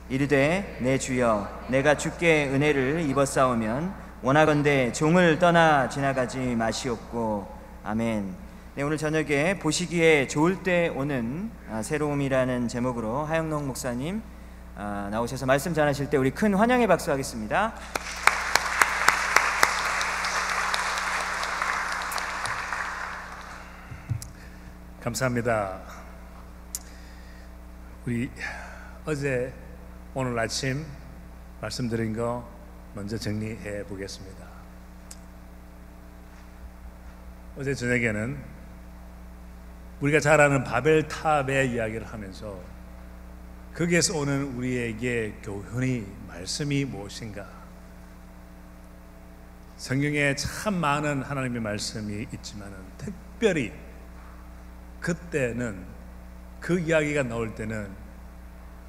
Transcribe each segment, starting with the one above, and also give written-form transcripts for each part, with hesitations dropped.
이르되 내 주여 내가 주께 은혜를 입었사오면 원하건대 종을 떠나 지나가지 마시옵고. 아멘. 네, 오늘 저녁에 보시기에 좋을 때 오는 새로움이라는 제목으로 하영록 목사님 나오셔서 말씀 전하실 때 우리 큰 환영의 박수 하겠습니다. 감사합니다. 우리 어제 오늘 아침 말씀드린 거 먼저 정리해 보겠습니다. 어제 저녁에는 우리가 잘 아는 바벨탑의 이야기를 하면서 거기에서 오는 우리에게 교훈이 말씀이 무엇인가, 성경에 참 많은 하나님의 말씀이 있지만 특별히 그때는 그 이야기가 나올 때는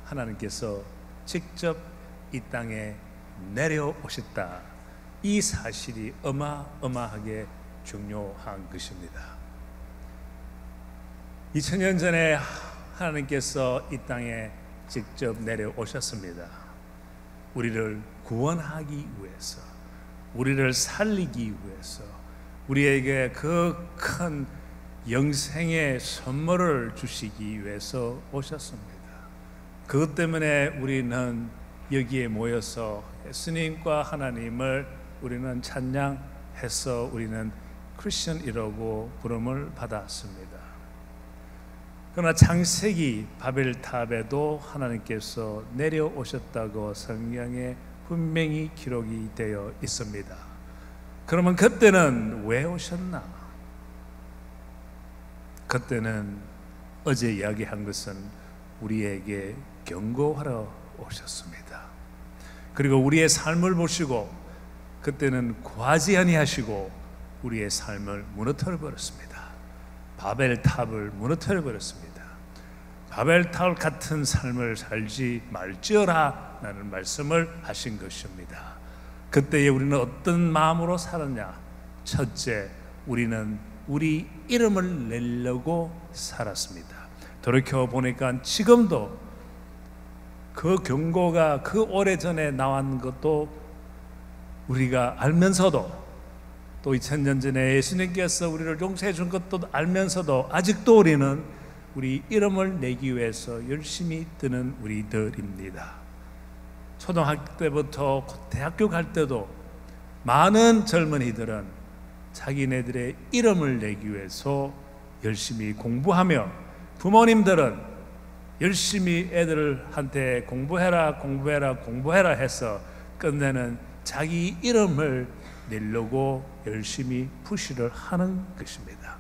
하나님께서 직접 이 땅에 내려오셨다, 이 사실이 어마어마하게 중요한 것입니다. 2000년 전에 하나님께서 이 땅에 직접 내려오셨습니다. 우리를 구원하기 위해서, 우리를 살리기 위해서, 우리에게 그 큰 영생의 선물을 주시기 위해서 오셨습니다. 그것 때문에 우리는 여기에 모여서 예수님과 하나님을 우리는 찬양해서 우리는 크리스천이라고 부름을 받았습니다. 그러나 창세기 바벨탑에도 하나님께서 내려오셨다고 성경에 분명히 기록이 되어 있습니다. 그러면 그때는 왜 오셨나? 그때는 어제 이야기한 것은 우리에게 경고하러 오셨습니다. 그리고 우리의 삶을 보시고 그때는 구하지 아니하시고 우리의 삶을 무너뜨려 버렸습니다. 바벨탑을 무너뜨려 버렸습니다. 바벨탑 같은 삶을 살지 말지어라 라는 말씀을 하신 것입니다. 그때에 우리는 어떤 마음으로 살았냐? 첫째, 우리는 우리 이름을 내려고 살았습니다. 돌이켜보니까 지금도 그 경고가 그 오래전에 나온 것도 우리가 알면서도, 또 2000년 전에 예수님께서 우리를 용서해 준 것도 알면서도 아직도 우리는 우리 이름을 내기 위해서 열심히 뜨는 우리들입니다. 초등학교 때부터 대학교 갈 때도 많은 젊은이들은 자기네들의 이름을 내기 위해서 열심히 공부하며, 부모님들은 열심히 애들한테 공부해라 해서 끝내는 자기 이름을 내려고 열심히 푸시를 하는 것입니다.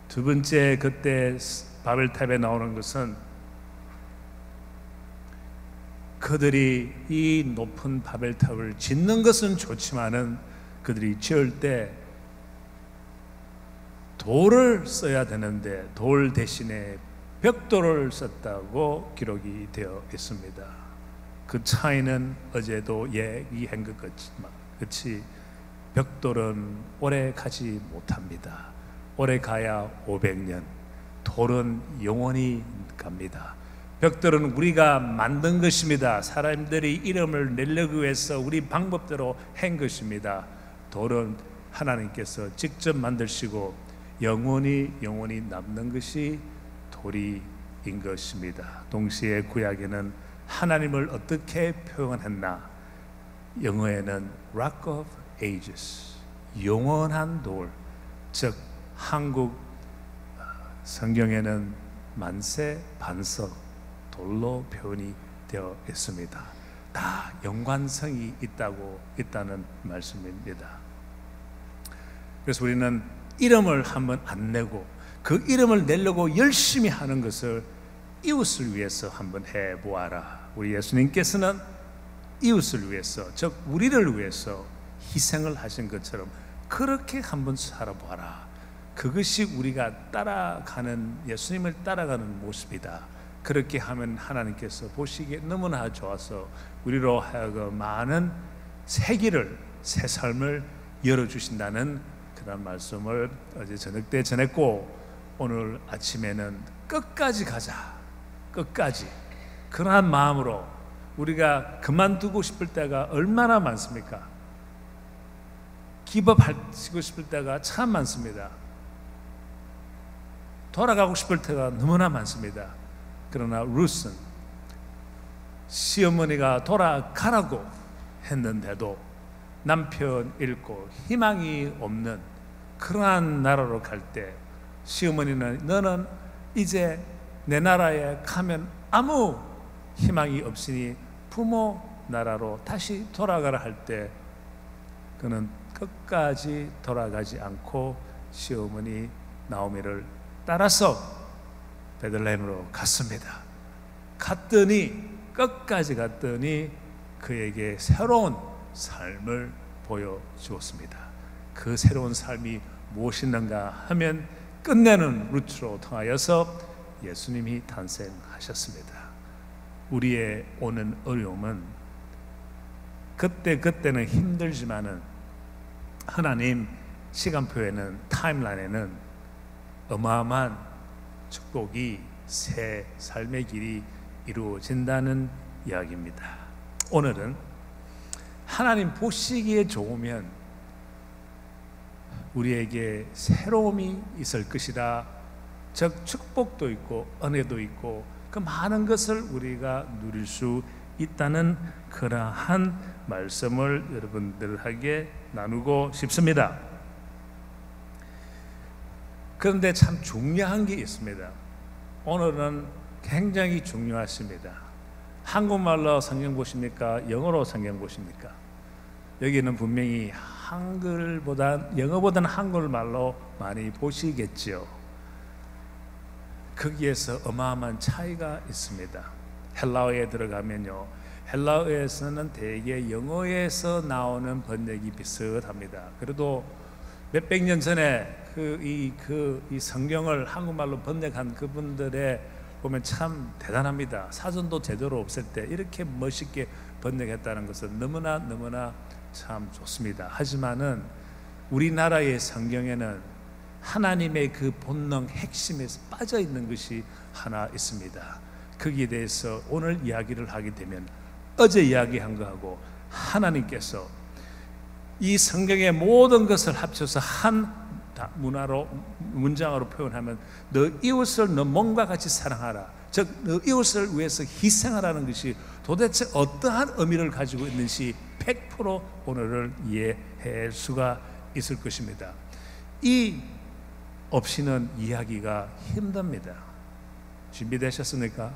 두 번째, 그때 바벨탑에 나오는 것은 그들이 이 높은 바벨탑을 짓는 것은 좋지만은 그들이 지을 때 돌을 써야 되는데 돌 대신에 벽돌을 썼다고 기록이 되어 있습니다. 그 차이는 어제도 얘기한 것 같이 벽돌은 오래 가지 못합니다. 오래 가야 500년, 돌은 영원히 갑니다. 벽돌은 우리가 만든 것입니다. 사람들이 이름을 내려고 해서 우리 방법대로 한 것입니다. 돌은 하나님께서 직접 만드시고 영원히 남는 것이 돌인 것입니다. 동시에 구약에는 하나님을 어떻게 표현했나? 영어에는 Rock of Ages, 영원한 돌, 즉 한국 성경에는 만세 반석, 돌로 표현이 되어 있습니다. 다 연관성이 있다는 말씀입니다. 그래서 우리는 이름을 한번 안 내고 그 이름을 내려고 열심히 하는 것을 이웃을 위해서 한번 해보아라. 우리 예수님께서는 이웃을 위해서, 즉 우리를 위해서 희생을 하신 것처럼 그렇게 한번 살아보아라. 그것이 우리가 따라가는, 예수님을 따라가는 모습이다. 그렇게 하면 하나님께서 보시기에 너무나 좋아서 우리로 하여금 많은 새 길을, 새 삶을 열어주신다는 그런 말씀을 어제 저녁 때 전했고, 오늘 아침에는 끝까지 가자, 끝까지 그러한 마음으로 우리가 그만두고 싶을 때가 얼마나 많습니까? 기법하시고 싶을 때가 참 많습니다. 돌아가고 싶을 때가 너무나 많습니다. 그러나 룻은 시어머니가 돌아가라고 했는데도 남편 잃고 희망이 없는 그러한 나라로 갈 때 시어머니는 너는 이제 내 나라에 가면 아무 희망이 없으니 부모 나라로 다시 돌아가라 할 때 그는 끝까지 돌아가지 않고 시어머니 나오미를 따라서 베들레헴으로 갔습니다. 끝까지 갔더니 그에게 새로운 삶을 보여주었습니다. 그 새로운 삶이 무엇인가 하면 끝내는 루트로 통하여서 예수님이 탄생하셨습니다. 우리의 오는 어려움은 그때는 힘들지만은 하나님 시간표에는, 타임라인에는 어마어마한 축복이, 새 삶의 길이 이루어진다는 이야기입니다. 오늘은 하나님 보시기에 좋으면 우리에게 새로움이 있을 것이라, 즉 축복도 있고 은혜도 있고 그 많은 것을 우리가 누릴 수 있다는 그러한 말씀을 여러분들에게 나누고 싶습니다. 그런데 참 중요한 게 있습니다. 오늘은 굉장히 중요하십니다. 한국말로 성경 보십니까? 영어로 성경 보십니까? 여기는 분명히 영어보다는 한국말로 많이 보시겠죠. 거기에서 어마어마한 차이가 있습니다. 헬라어에 들어가면요, 헬라어에서는 대개 영어에서 나오는 번역이 비슷합니다. 그래도 몇백 년 전에 이 성경을 한국말로 번역한 그분들의 보면 참 대단합니다. 사전도 제대로 없을 때 이렇게 멋있게 번역했다는 것은 너무나 참 좋습니다. 하지만은 우리나라의 성경에는 하나님의 그 본능 핵심에서 빠져 있는 것이 하나 있습니다. 거기에 대해서 오늘 이야기를 하게 되면 어제 이야기한 거하고 하나님께서 이 성경의 모든 것을 합쳐서 한 문장으로 표현하면 너 이웃을 너 몸과 같이 사랑하라, 즉 너 이웃을 위해서 희생하라는 것이 도대체 어떠한 의미를 가지고 있는지 100% 오늘을 이해할 수가 있을 것입니다. 이 없이는 이야기가 힘듭니다. 준비되셨습니까?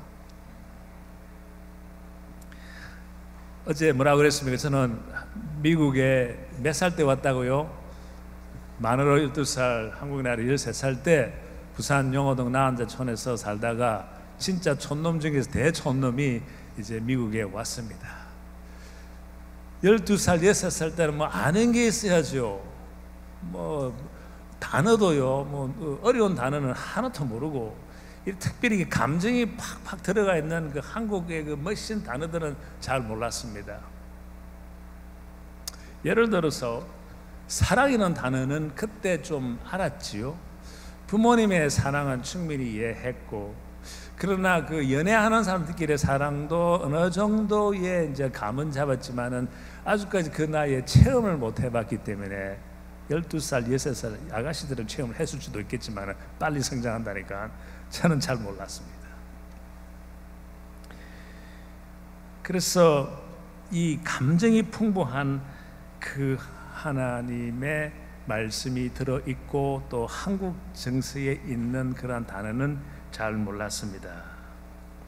어제 뭐라고 그랬습니까? 저는 미국에 몇 살 때 왔다고요? 만으로 12살, 한국 나이 13살 때 부산 용호동 나한자촌에서 살다가 진짜 촌놈 중에서 대촌놈이 이제 미국에 왔습니다. 12살, 6살 때는 뭐 아는 게 있어야죠. 뭐 단어도요, 뭐 어려운 단어는 하나도 모르고 특별히 감정이 팍팍 들어가 있는 그 한국의 그 멋진 단어들은 잘 몰랐습니다. 예를 들어서 사랑이라는 단어는 그때 좀 알았지요. 부모님의 사랑은 충분히 이해했고, 그러나 그 연애하는 사람들끼리의 사랑도 어느 정도의 이제 감은 잡았지만은 아직까지 그 나이에 체험을 못 해봤기 때문에 12살, 6살 아가씨들은 체험을 했을 수도 있겠지만 빨리 성장한다니까 저는 잘 몰랐습니다. 그래서 이 감정이 풍부한 그 하나님의 말씀이 들어있고 또 한국 정서에 있는 그런 단어는 잘 몰랐습니다.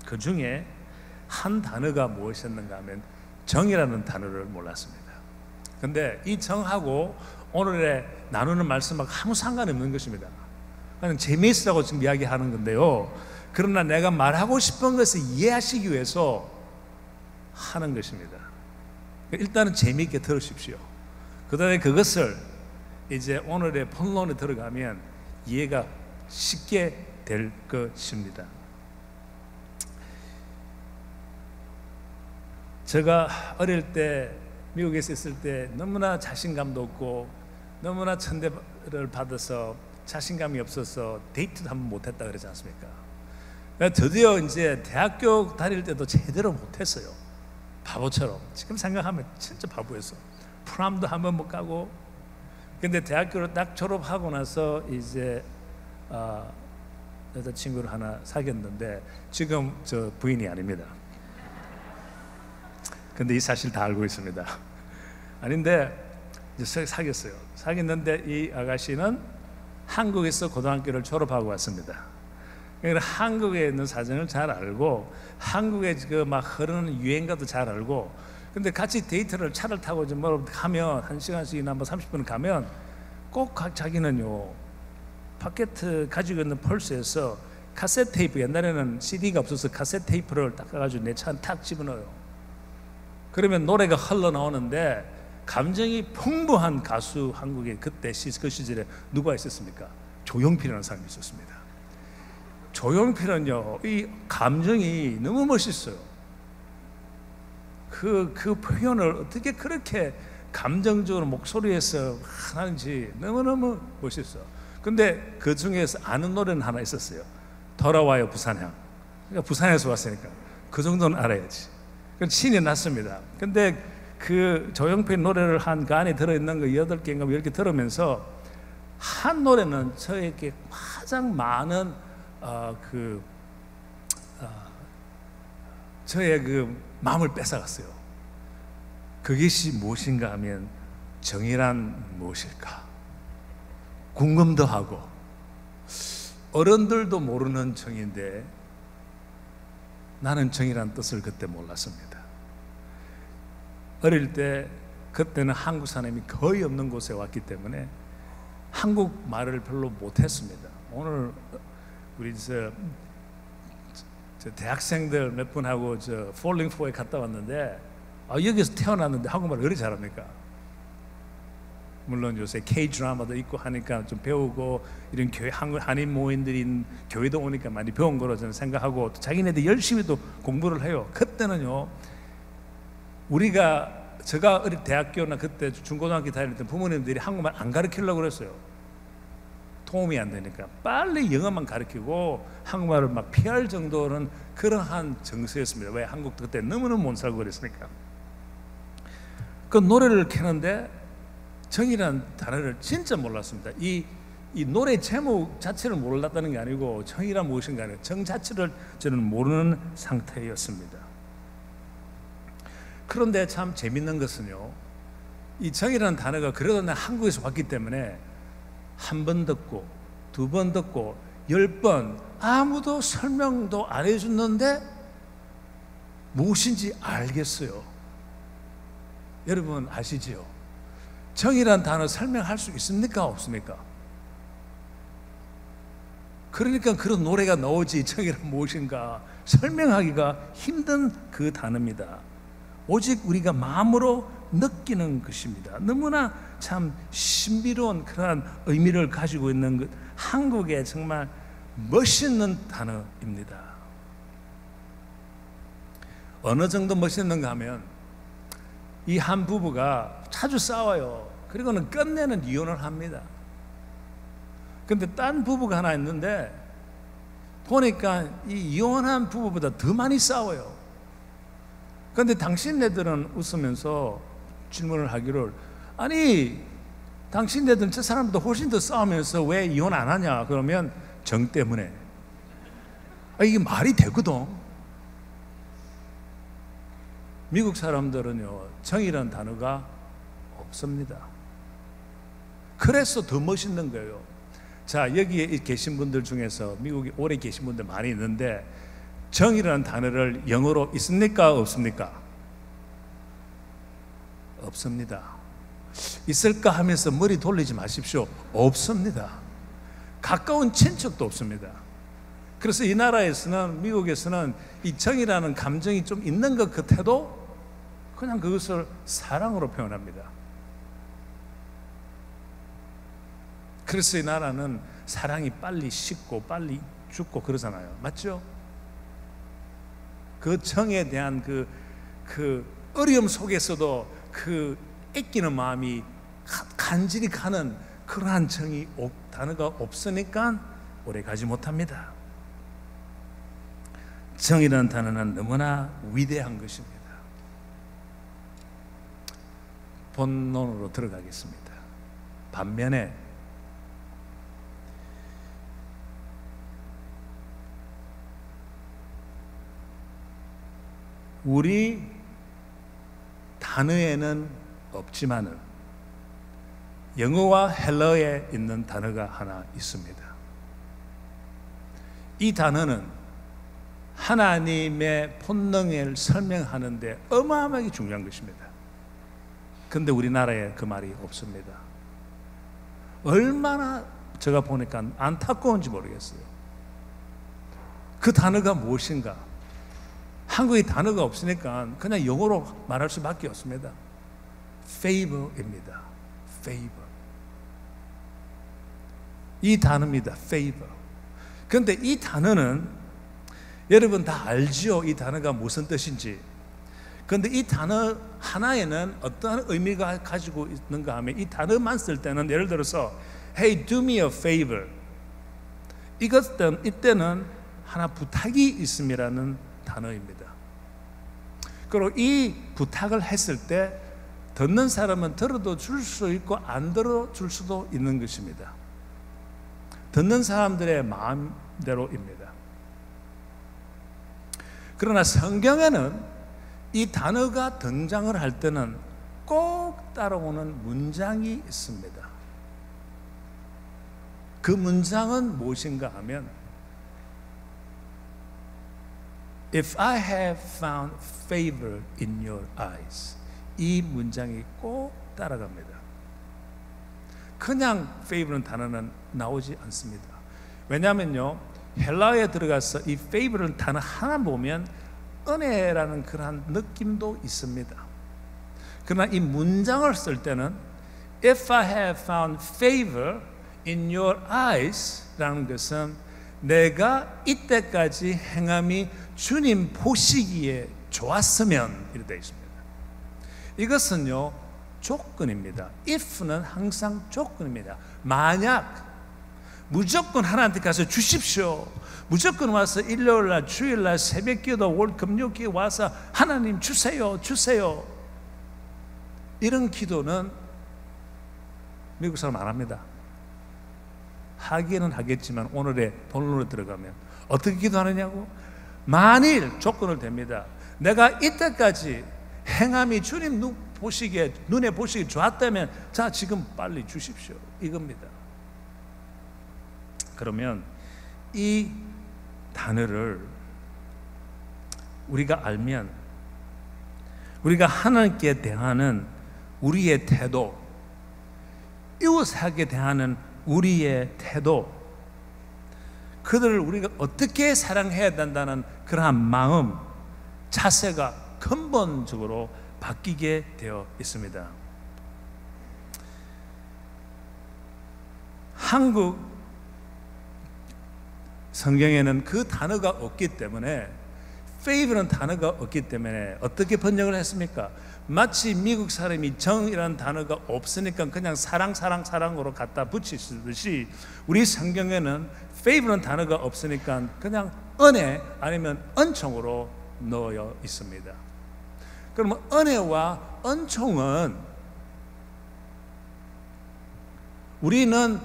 그 중에 한 단어가 무엇이었는가 하면 정이라는 단어를 몰랐습니다. 근데 이 정하고 오늘의 나누는 말씀하고 아무 상관이 없는 것입니다. 그냥 재미있으라고 지금 이야기하는 건데요, 그러나 내가 말하고 싶은 것을 이해하시기 위해서 하는 것입니다. 일단은 재미있게 들으십시오. 그 다음에 그것을 이제 오늘의 본론에 들어가면 이해가 쉽게 될 것입니다. 제가 어릴 때 미국에서 있을 때 너무나 자신감도 없고 너무나 천대를 받아서 자신감이 없어서 데이트도 한번 못했다 그러지 않습니까? 드디어 이제 대학교 다닐 때도 제대로 못했어요. 바보처럼. 지금 생각하면 진짜 바보였어. 프롬도 한번 못 가고. 근데 대학교를 딱 졸업하고 나서 이제 여자친구를 하나 사귀었는데 지금 저 부인이 아닙니다. 근데 이 사실 다 알고 있습니다. 아닌데 이제 사귀었어요. 사귀었는데 이 아가씨는 한국에서 고등학교를 졸업하고 왔습니다. 그러니까 한국에 있는 사정을 잘 알고 한국의 그 막 흐르는 유행가도 잘 알고, 근데 같이 데이트를 차를 타고 좀 뭐 가면 1시간씩이나 뭐 30분 가면 꼭 자기는요 파켓 가지고 있는 펄스에서 카세트 테이프, 옛날에는 CD가 없어서 카세트 테이프를 딱 가지고 내 차 탁 집어넣어요. 그러면 노래가 흘러나오는데 감정이 풍부한 가수, 한국에 그때 그 시절에 누가 있었습니까? 조용필이라는 사람이 있었습니다. 조용필은요 이 감정이 너무 멋있어요. 그 표현을 어떻게 그렇게 감정적으로 목소리에서 하는지 너무너무 멋있어. 근데 그 중에서 아는 노래는 하나 있었어요. 돌아와요 부산향. 그러니까 부산에서 왔으니까 그 정도는 알아야지. 그래서 신이 났습니다. 근데 그 조용필 노래를 한 그 안에 들어있는 거 8개인가 10개 들으면서 한 노래는 저에게 가장 많은 저의 그 마음을 뺏어갔어요. 그것이 무엇인가 하면 정의란 무엇일까 궁금도 하고, 어른들도 모르는 정의인데 나는 정의란 뜻을 그때 몰랐습니다. 어릴 때 그때는 한국 사람이 거의 없는 곳에 왔기 때문에 한국 말을 별로 못했습니다. 오늘 우리 저 대학생들 몇 분하고 저 폴링 포에 갔다 왔는데 여기서 태어났는데 한국말을 그리 잘합니까? 물론 요새 K 드라마도 있고 하니까 좀 배우고 이런 교회 한인 모임들인 교회도 오니까 많이 배운 거로 저는 생각하고, 또 자기네들 열심히 또 공부를 해요. 그때는요 제가 어릴 대학교나 그때 중고등학교 다닐 때 부모님들이 한국말 안 가르치려고 그랬어요. 도움이 안 되니까 빨리 영어만 가르치고 한국말을 막 피할 정도는 그러한 정서였습니다. 왜? 한국도 그때 너무너무 못 살고 그랬으니까. 그 노래를 켜는데 정이라는 단어를 진짜 몰랐습니다. 이 노래 제목 자체를 몰랐다는 게 아니고 정이란 무엇인가 아니고 정 자체를 저는 모르는 상태였습니다. 그런데 참 재밌는 것은요, 이 정이라는 단어가 그래도 난 한국에서 왔기 때문에 한 번 듣고 두 번 듣고 10번 아무도 설명도 안 해줬는데 무엇인지 알겠어요. 여러분 아시지요? 정이란 단어 설명할 수 있습니까? 없습니까? 그러니까 그런 노래가 나오지. 정이란 무엇인가 설명하기가 힘든 그 단어입니다. 오직 우리가 마음으로 느끼는 것입니다. 너무나 참 신비로운 그러한 의미를 가지고 있는 것, 한국의 정말 멋있는 단어입니다. 어느 정도 멋있는가 하면 이 한 부부가 자주 싸워요. 그리고는 끝내는 이혼을 합니다. 근데 딴 부부가 하나 있는데 보니까 이 이혼한 부부보다 더 많이 싸워요. 그런데 당신네들은 웃으면서 질문을 하기를, 아니 당신네들은 저 사람보다 훨씬 더 싸우면서 왜 이혼 안 하냐? 그러면 정 때문에. 이게 말이 되거든. 미국 사람들은요 정이라는 단어가 없습니다. 그래서 더 멋있는 거예요. 자, 여기에 계신 분들 중에서 미국에 오래 계신 분들 많이 있는데 정이라는 단어를 영어로 있습니까? 없습니까? 없습니다. 있을까 하면서 머리 돌리지 마십시오. 없습니다. 가까운 친척도 없습니다. 그래서 이 나라에서는, 미국에서는 이 정이라는 감정이 좀 있는 것 같아도 그냥 그것을 사랑으로 표현합니다. 그래서 이 나라는 사랑이 빨리 식고 빨리 죽고 그러잖아요. 맞죠? 그 정에 대한 그 어려움 속에서도 그 애끼는 마음이 간절히 가는 그러한 정이 단어가 없으니까 오래 가지 못합니다. 정이라는 단어는 너무나 위대한 것입니다. 본론으로 들어가겠습니다. 반면에 우리 단어에는 없지만은 영어와 헬러에 있는 단어가 하나 있습니다. 이 단어는 하나님의 본능을 설명하는 데 어마어마하게 중요한 것입니다. 그런데 우리나라에 그 말이 없습니다. 얼마나 제가 보니까 안타까운지 모르겠어요. 그 단어가 무엇인가? 한국에 단어가 없으니까 그냥 영어로 말할 수밖에 없습니다. favor입니다. favor. 이 단어입니다. favor. 그런데 이 단어는 여러분 다 알지요? 이 단어가 무슨 뜻인지. 그런데 이 단어 하나에는 어떤 의미가 가지고 있는가 하면 이 단어만 쓸 때는 예를 들어서 Hey, do me a favor. 이때는 하나 부탁이 있음이라는 단어입니다. 그리고 이 부탁을 했을 때 듣는 사람은 들어도 줄 수 있고 안 들어줄 수도 있는 것입니다. 듣는 사람들의 마음대로입니다. 그러나 성경에는 이 단어가 등장을 할 때는 꼭 따라오는 문장이 있습니다. 그 문장은 무엇인가 하면 If I have found favor in your eyes. 이 문장이 꼭 따라갑니다. 그냥 favor는 단어는 나오지 않습니다. 왜냐하면요, 헬라어에 들어가서 이 favor는 단어 하나 보면 은혜라는 그러한 느낌도 있습니다. 그러나 이 문장을 쓸 때는 If I have found favor in your eyes 라는 것은 내가 이때까지 행함이 주님 보시기에 좋았으면 이렇게 되어 있습니다. 이것은요 조건입니다. if는 항상 조건입니다. 만약 무조건 하나님께 가서 주십시오, 무조건 와서 일요일날 주일날 새벽기도 월 금요기에 와서 하나님 주세요 주세요, 이런 기도는 미국 사람 안 합니다. 하기는 하겠지만 오늘의 본론으로 들어가면 어떻게 기도하느냐고? 만일 조건을 댑니다. 내가 이때까지 행함이 주님 눈에 보시기에 좋았다면 자 지금 빨리 주십시오, 이겁니다. 그러면 이 단어를 우리가 알면 우리가 하나님께 대하는 우리의 태도, 이웃에게 대하는 우리의 태도, 그들을 우리가 어떻게 사랑해야 된다는 그러한 마음, 자세가 근본적으로 바뀌게 되어 있습니다. 한국 성경에는 그 단어가 없기 때문에, favor는 단어가 없기 때문에 어떻게 번역을 했습니까? 마치 미국 사람이 정이라는 단어가 없으니까 그냥 사랑으로 갖다 붙이듯이 우리 성경에는 favor는 단어가 없으니까 그냥 은혜 아니면 은총으로 넣어 있습니다. 그러면 은혜와 은총은 우리는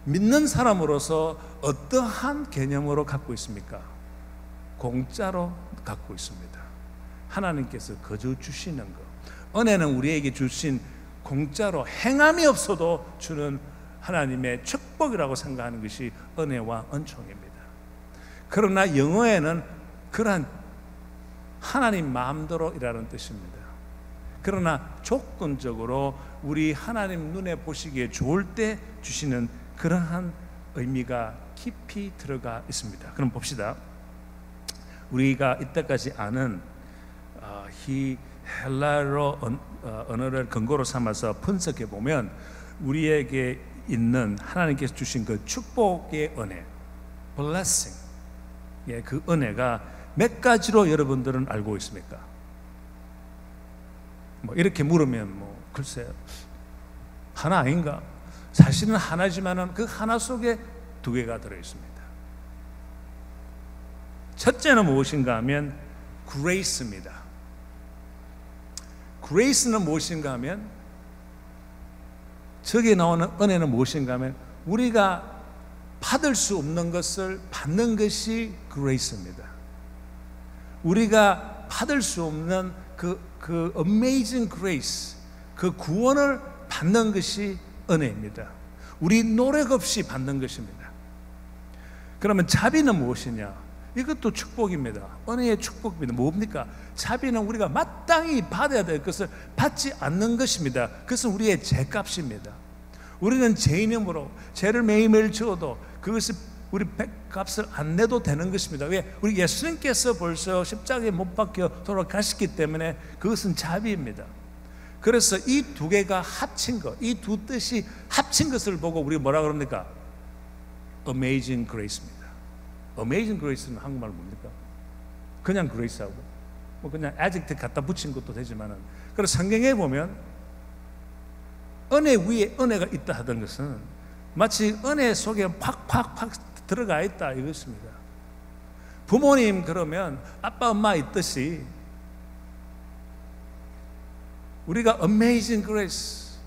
믿는 사람으로서 어떠한 개념으로 갖고 있습니까? 공짜로 갖고 있습니다. 하나님께서 거저 주시는 것. 은혜는 우리에게 주신 공짜로 행함이 없어도 주는 하나님의 축복이라고 생각하는 것이 은혜와 은총입니다. 그러나 영어에는 그러한 하나님 마음대로 이라는 뜻입니다. 그러나 조건적으로 우리 하나님 눈에 보시기에 좋을 때 주시는 그러한 의미가 깊이 들어가 있습니다. 그럼 봅시다. 우리가 이때까지 아는 이 헬라어 언어를 근거로 삼아서 분석해 보면 우리에게 있는 하나님께서 주신 그 축복의 은혜, blessing, 그 은혜가 몇 가지로 여러분들은 알고 있습니까? 뭐 이렇게 물으면 글쎄요, 하나 아닌가? 사실은 하나지만은 그 하나 속에 두 개가 들어 있습니다. 첫째는 무엇인가 하면 grace입니다. grace는 무엇인가 하면, 저기에 나오는 은혜는 무엇인가 하면 우리가 받을 수 없는 것을 받는 것이 grace입니다. 우리가 받을 수 없는 그 amazing grace, 그 구원을 받는 것이 은혜입니다. 우리 노력 없이 받는 것입니다. 그러면 자비는 무엇이냐? 이것도 축복입니다. 은혜의 축복입니다. 뭡니까? 자비는 우리가 마땅히 받아야 될 것을 받지 않는 것입니다. 그것은 우리의 죄값입니다. 우리는 죄인이므로 죄를 매일매일 지어도 그것을 우리 값을 안 내도 되는 것입니다. 왜? 우리 예수님께서 벌써 십자가에 못 박혀 돌아가셨기 때문에 그것은 자비입니다. 그래서 이 두 개가 합친 것, 이 두 뜻이 합친 것을 보고 우리가 뭐라 그럽니까? Amazing Grace입니다. Amazing Grace는 한국말로 뭡니까? 그냥 Grace하고 뭐 그냥 adjective 갖다 붙인 것도 되지만은, 그래서 성경에 보면 은혜 위에 은혜가 있다 하던 것은 마치 은혜 속에 팍팍팍 들어가 있다 이것입니다. 부모님 그러면 아빠 엄마 있듯이 우리가 Amazing Grace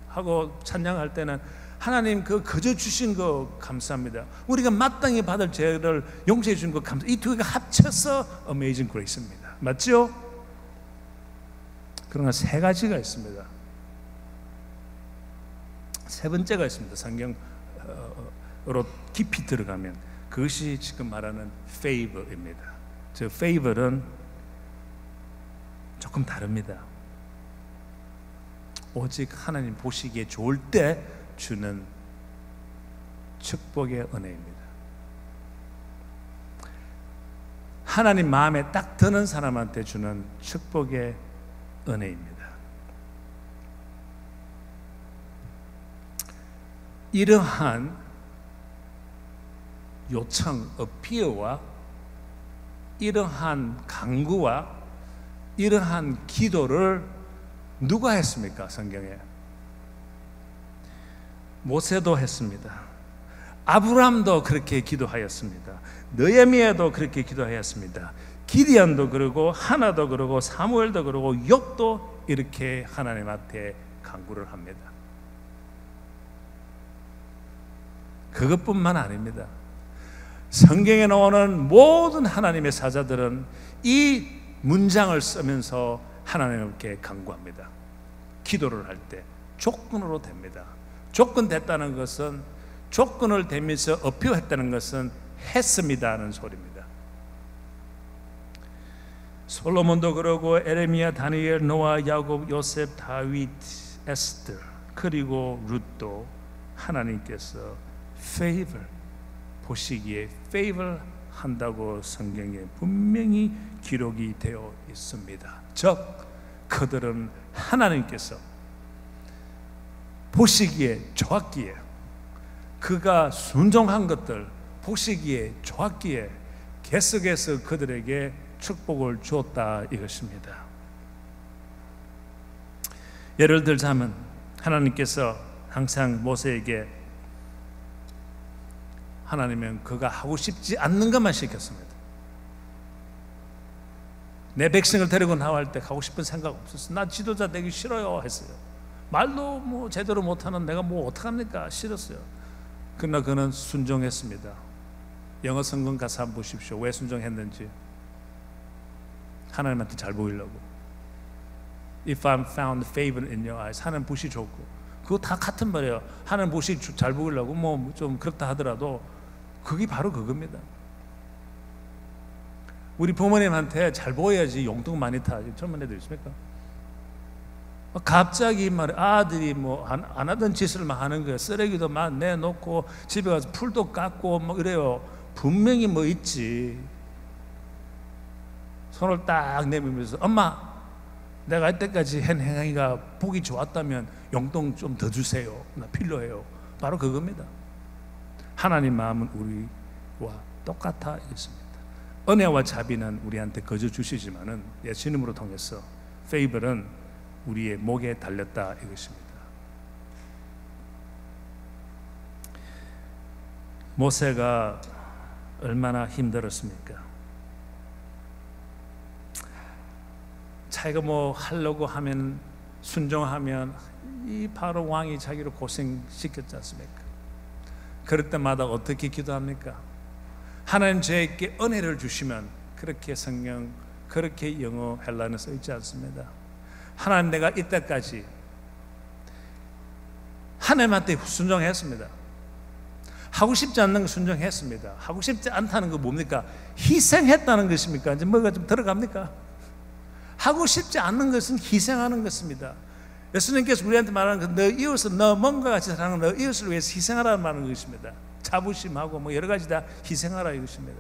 하고 찬양할 때는 하나님 그 거저 주신 거 감사합니다. 우리가 마땅히 받을 죄를 용서해 주신 거 감사. 이 두 개가 합쳐서 Amazing Grace입니다. 맞죠? 그러나 세 가지가 있습니다. 세 번째가 있습니다. 성경으로 깊이 들어가면 그것이 지금 말하는 favor입니다. 저 favor은 조금 다릅니다. 오직 하나님 보시기에 좋을 때 주는 축복의 은혜입니다. 하나님 마음에 딱 드는 사람한테 주는 축복의 은혜입니다. 이러한 요청, 어피어와 이러한 간구와 이러한 기도를 누가 했습니까? 성경에 모세도 했습니다. 아브라함도 그렇게 기도하였습니다. 느헤미야도 그렇게 기도하였습니다. 기디언도 그러고 하나도 그러고 사무엘도 그러고 욥도 이렇게 하나님 앞에 간구를 합니다. 그것뿐만 아닙니다. 성경에 나오는 모든 하나님의 사자들은 이 문장을 쓰면서 하나님께 간구합니다. 기도를 할 때 조건으로 됩니다. 조건 됐다는 것은, 조건을 대면서 어필했다는 것은 했습니다는 소리입니다. 솔로몬도 그러고 에레미야, 다니엘, 노아, 야곱, 요셉, 다윗, 에스더 그리고 룻도 하나님께서 favor, 보시기에 favor 한다고 성경에 분명히 기록이 되어 있습니다. 즉 그들은 하나님께서 보시기에 좋았기에, 그가 순종한 것들 보시기에 좋았기에 계속해서 그들에게 축복을 주었다 이것입니다. 예를 들자면 하나님께서 항상 모세에게, 하나님은 그가 하고 싶지 않는 것만 시켰습니다. 내 백성을 데리고 나갈 때 하고 싶은 생각 없었어요. 나 지도자 되기 싫어요 했어요. 말도 뭐 제대로 못하는 내가 뭐 어떡합니까? 싫었어요. 그러나 그는 순종했습니다. 영어 성경 가서 한번 보십시오. 왜 순종했는지. 하나님한테 잘 보이려고. If I'm found favor in your eyes, 하나님 보시 좋고, 그거 다 같은 말이에요. 하나님 보시 잘 보이려고 뭐 좀 그렇다 하더라도 그게 바로 그겁니다. 우리 부모님한테 잘 보여야지 용돈 많이 타지. 젊은 애들 있습니까? 갑자기 말해 아들이 뭐 안 하던 짓을 막 하는 거예요. 쓰레기도 막 내놓고 집에 가서 풀도 깎고 뭐 이래요. 분명히 뭐 있지. 손을 딱 내밀면서 엄마, 내가 이때까지 한 행위가 보기 좋았다면 용돈 좀 더 주세요. 나 필요해요. 바로 그겁니다. 하나님 마음은 우리와 똑같아 있습니다. 은혜와 자비는 우리한테 거저 주시지만은 예수님으로 통해서 페이벌은 우리의 목에 달렸다 이것입니다. 모세가 얼마나 힘들었습니까? 자기가 뭐 하려고 하면 순종하면 이 바로 왕이 자기를 고생시켰지 않습니까? 그럴 때마다 어떻게 기도합니까? 하나님 저에게 은혜를 주시면, 그렇게 성경, 그렇게 영어 헬라어는 써 있지 않습니다. 하나님, 내가 이때까지 하나님한테 순종했습니다. 하고 싶지 않는 거 순종했습니다. 하고 싶지 않다는 거 뭡니까? 희생했다는 것입니까? 이제 뭐가 좀 들어갑니까? 하고 싶지 않는 것은 희생하는 것입니다. 예수님께서 우리한테 말하는 너 이웃을 너 뭔가 같이 사랑하는 너 이웃을 위해서 희생하라는 말하는 것입니다. 자부심하고 뭐 여러 가지 다 희생하라 이것입니다.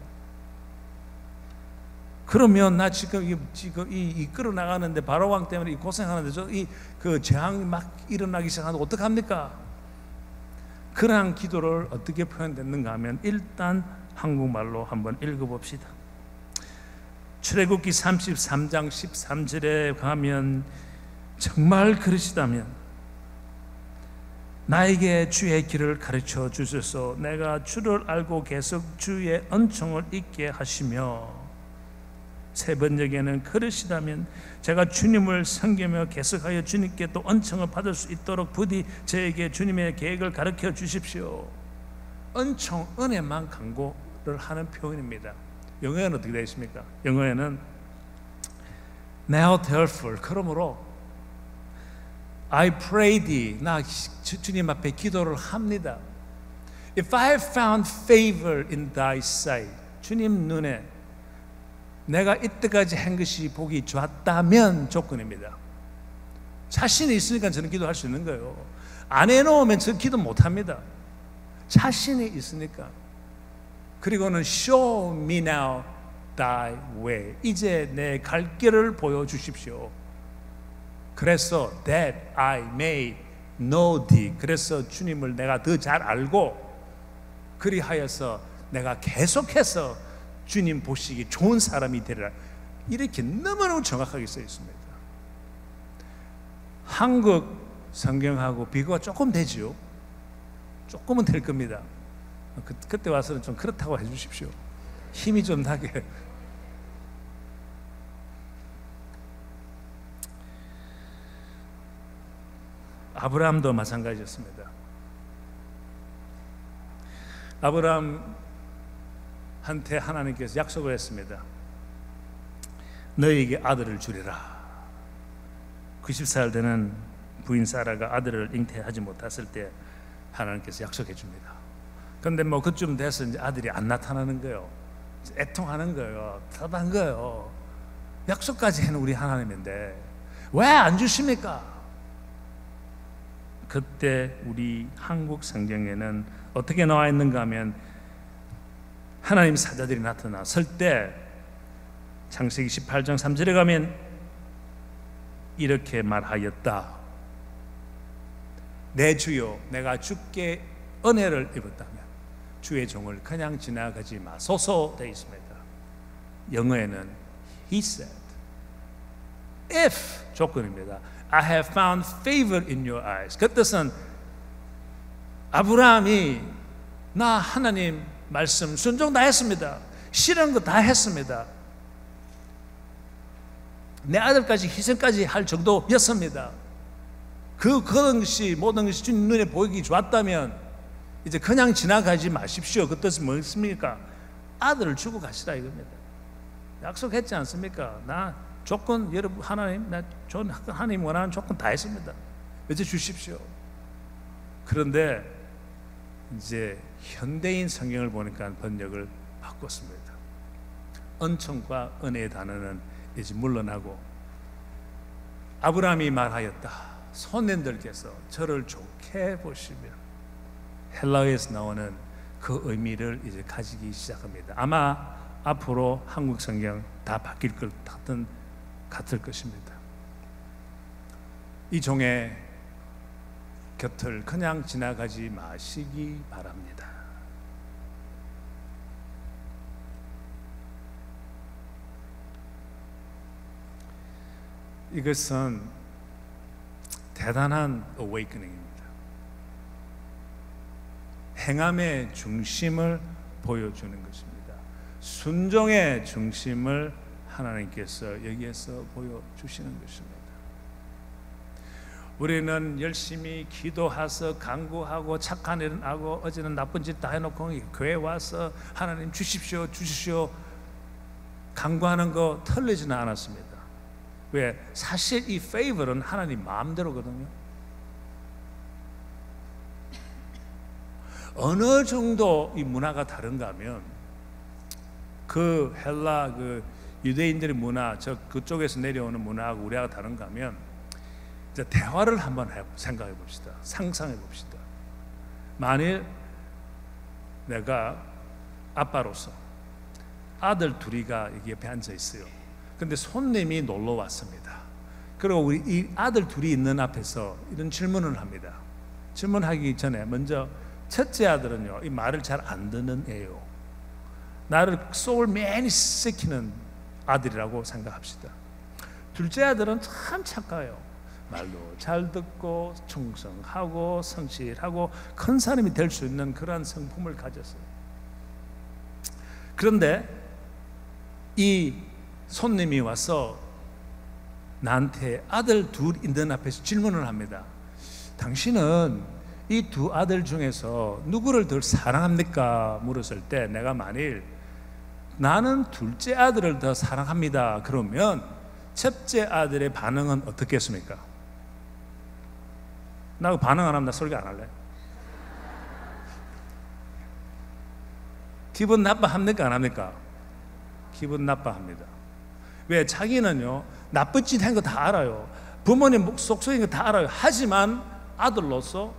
그러면 나 지금 이끌어 나가는데 바로왕 때문에 이 고생하는데 그 재앙이 막 일어나기 시작하는데 어떡합니까? 그러한 기도를 어떻게 표현됐는가 하면 일단 한국말로 한번 읽어봅시다. 출애굽기 33장 13절에 가면 정말 그러시다면 나에게 주의 길을 가르쳐 주소서. 내가 주를 알고 계속 주의恩宠을 잊게 하시며, 세 번역에는 그러시다면 제가 주님을 섬기며 계속하여 주님께 또恩宠을 받을 수 있도록 부디 저에게 주님의 계획을 가르쳐 주십시오.恩宠, 은혜만 강구를 하는 표현입니다. 영어에는 어떻게 되어 있습니까? 영어에는 Now therefore, 그러므로 I pray thee, 나 주님 앞에 기도를 합니다. If I have found favor in thy sight, 주님 눈에 내가 이때까지 한 것이 보기 좋았다면, 조건입니다. 자신이 있으니까 저는 기도할 수 있는 거예요. 안 해놓으면 저는 기도 못합니다. 자신이 있으니까. 그리고는 show me now thy way, 이제 내 갈 길을 보여주십시오. 그래서 that I may know thee, 그래서 주님을 내가 더 잘 알고, 그리하여서 내가 계속해서 주님 보시기 좋은 사람이 되리라. 이렇게 너무너무 정확하게 써 있습니다. 한국 성경하고 비교가 조금 되지요. 조금은 될 겁니다. 그때 와서는 좀 그렇다고 해주십시오. 힘이 좀 나게. 아브라함도 마찬가지였습니다. 아브라함한테 하나님께서 약속을 했습니다. 너에게 아들을 주리라. 90살 되는 부인 사라가 아들을 잉태하지 못했을 때 하나님께서 약속해 줍니다. 그런데 뭐 그쯤 돼서 이제 아들이 안 나타나는 거예요. 애통하는 거예요. 답답한 거예요. 약속까지 해는 우리 하나님인데 왜 안 주십니까? 그때 우리 한국 성경에는 어떻게 나와 있는가 하면, 하나님 사자들이 나타났을 때 창세기 18장 3절에 가면 이렇게 말하였다. 내 주여, 내가 주께 은혜를 입었다면 주의 종을 그냥 지나가지 마소서 되어 있습니다. 영어에는 He said, if, 조건입니다. I have found favor in your eyes. 그 뜻은 아브라함이 나 하나님 말씀 순종 다 했습니다. 싫은 거 다 했습니다. 내 아들까지 희생까지 할 정도였습니다. 그런 것이 모든 것이 주님 눈에 보이기 좋았다면 이제 그냥 지나가지 마십시오. 그 뜻은 뭐였습니까? 아들을 주고 가시라 이겁니다. 약속했지 않습니까? 나 조건, 여러분 하나님, 하나님 원하는 조건 다 했습니다. 이제 주십시오. 그런데 이제 현대인 성경을 보니까 번역을 바꿨습니다.恩宠과 은혜의 단어는 이제 물러나고, 아브라함이 말하였다. 손님들께서 저를 좋게 보시며, 헬라어에서 나오는 그 의미를 이제 가지기 시작합니다. 아마 앞으로 한국 성경 다 바뀔 것 같을 것입니다. 이 종의 곁을 그냥 지나가지 마시기 바랍니다. 이것은 대단한 awakening입니다. 행함의 중심을 보여주는 것입니다. 순종의 중심을 하나님께서 여기에서 보여주시는 것입니다. 우리는 열심히 기도해서 간구하고 착한 일은 하고 어제는 나쁜 짓 다 해놓고 교회 와서 하나님 주십시오 주십시오 간구하는 거 틀리지는 않았습니다. 왜? 사실 이 페이버는 하나님 마음대로거든요. 어느 정도 이 문화가 다른가 하면 그 헬라 그 유대인들의 문화, 그쪽에서 내려오는 문화하고 우리하고 다른가 하면 이제 대화를 한번 생각해 봅시다. 상상해 봅시다. 만일 내가 아빠로서 아들 둘이가 여기 옆에 앉아 있어요. 근데 손님이 놀러 왔습니다. 그리고 우리 이 아들 둘이 있는 앞에서 이런 질문을 합니다. 질문하기 전에 먼저 첫째 아들은요, 이 말을 잘 안 듣는 애요. 나를 속을 많이 썩히는 아들이라고 생각합시다. 둘째 아들은 참 착해요. 말도 잘 듣고 충성하고 성실하고 큰 사람이 될 수 있는 그러한 성품을 가졌어요. 그런데 이 손님이 와서 나한테 아들 둘 있는 앞에서 질문을 합니다. 당신은 이 두 아들 중에서 누구를 더 사랑합니까? 물었을 때 내가 만일 나는 둘째 아들을 더 사랑합니다. 그러면 첫째 아들의 반응은 어떻겠습니까? 나 반응 안 하면 나 설교 안 할래. 기분 나빠합니까? 안 합니까? 기분 나빠합니다. 왜? 자기는요 나쁜 짓 한 거 다 알아요. 부모님 속속인 거 다 알아요. 하지만 아들로서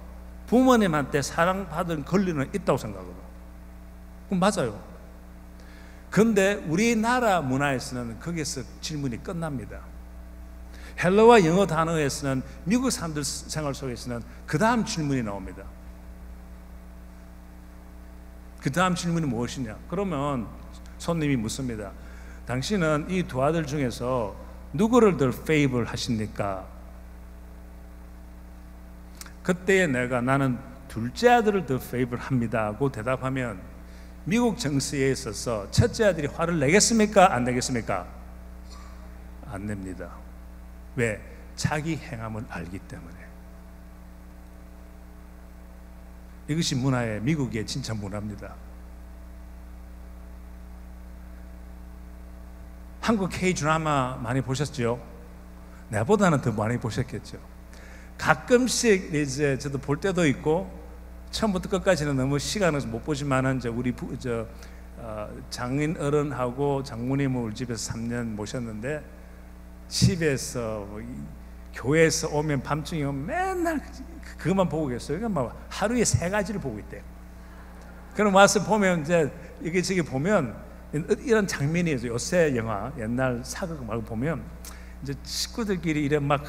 부모님한테 사랑받을 권리는 있다고 생각하거든요. 그럼 맞아요. 그런데 우리나라 문화에서는 거기서 질문이 끝납니다. 헬러와 영어 단어에서는 미국 사람들 생활 속에서는 그 다음 질문이 나옵니다. 그 다음 질문이 무엇이냐? 그러면 손님이 묻습니다. 당신은 이 두 아들 중에서 누구를 더 페이블 하십니까? 그때에 내가 나는 둘째 아들을 더 페이블 합니다 하고 대답하면 미국 정서에 있어서 첫째 아들이 화를 내겠습니까? 안 내겠습니까? 안 냅니다. 왜? 자기 행함을 알기 때문에. 이것이 문화의 미국의 진짜 문화입니다. 한국 K-드라마 많이 보셨죠? 내보다는 더 많이 보셨겠죠. 가끔씩 이제 저도 볼 때도 있고 처음부터 끝까지는 너무 시간을 못 보지만은 우리 장인 어른하고 장모님을 우리 집에서 3년 모셨는데 집에서 교회에서 오면 밤중에 오면 맨날 그것만 보고 계세요. 그러니까 막 하루에 3가지를 보고 있대요. 그럼 와서 보면 이제 이게 보면 이런 장면이에요. 요새 영화 옛날 사극 말고 보면 이제 식구들끼리 이래 막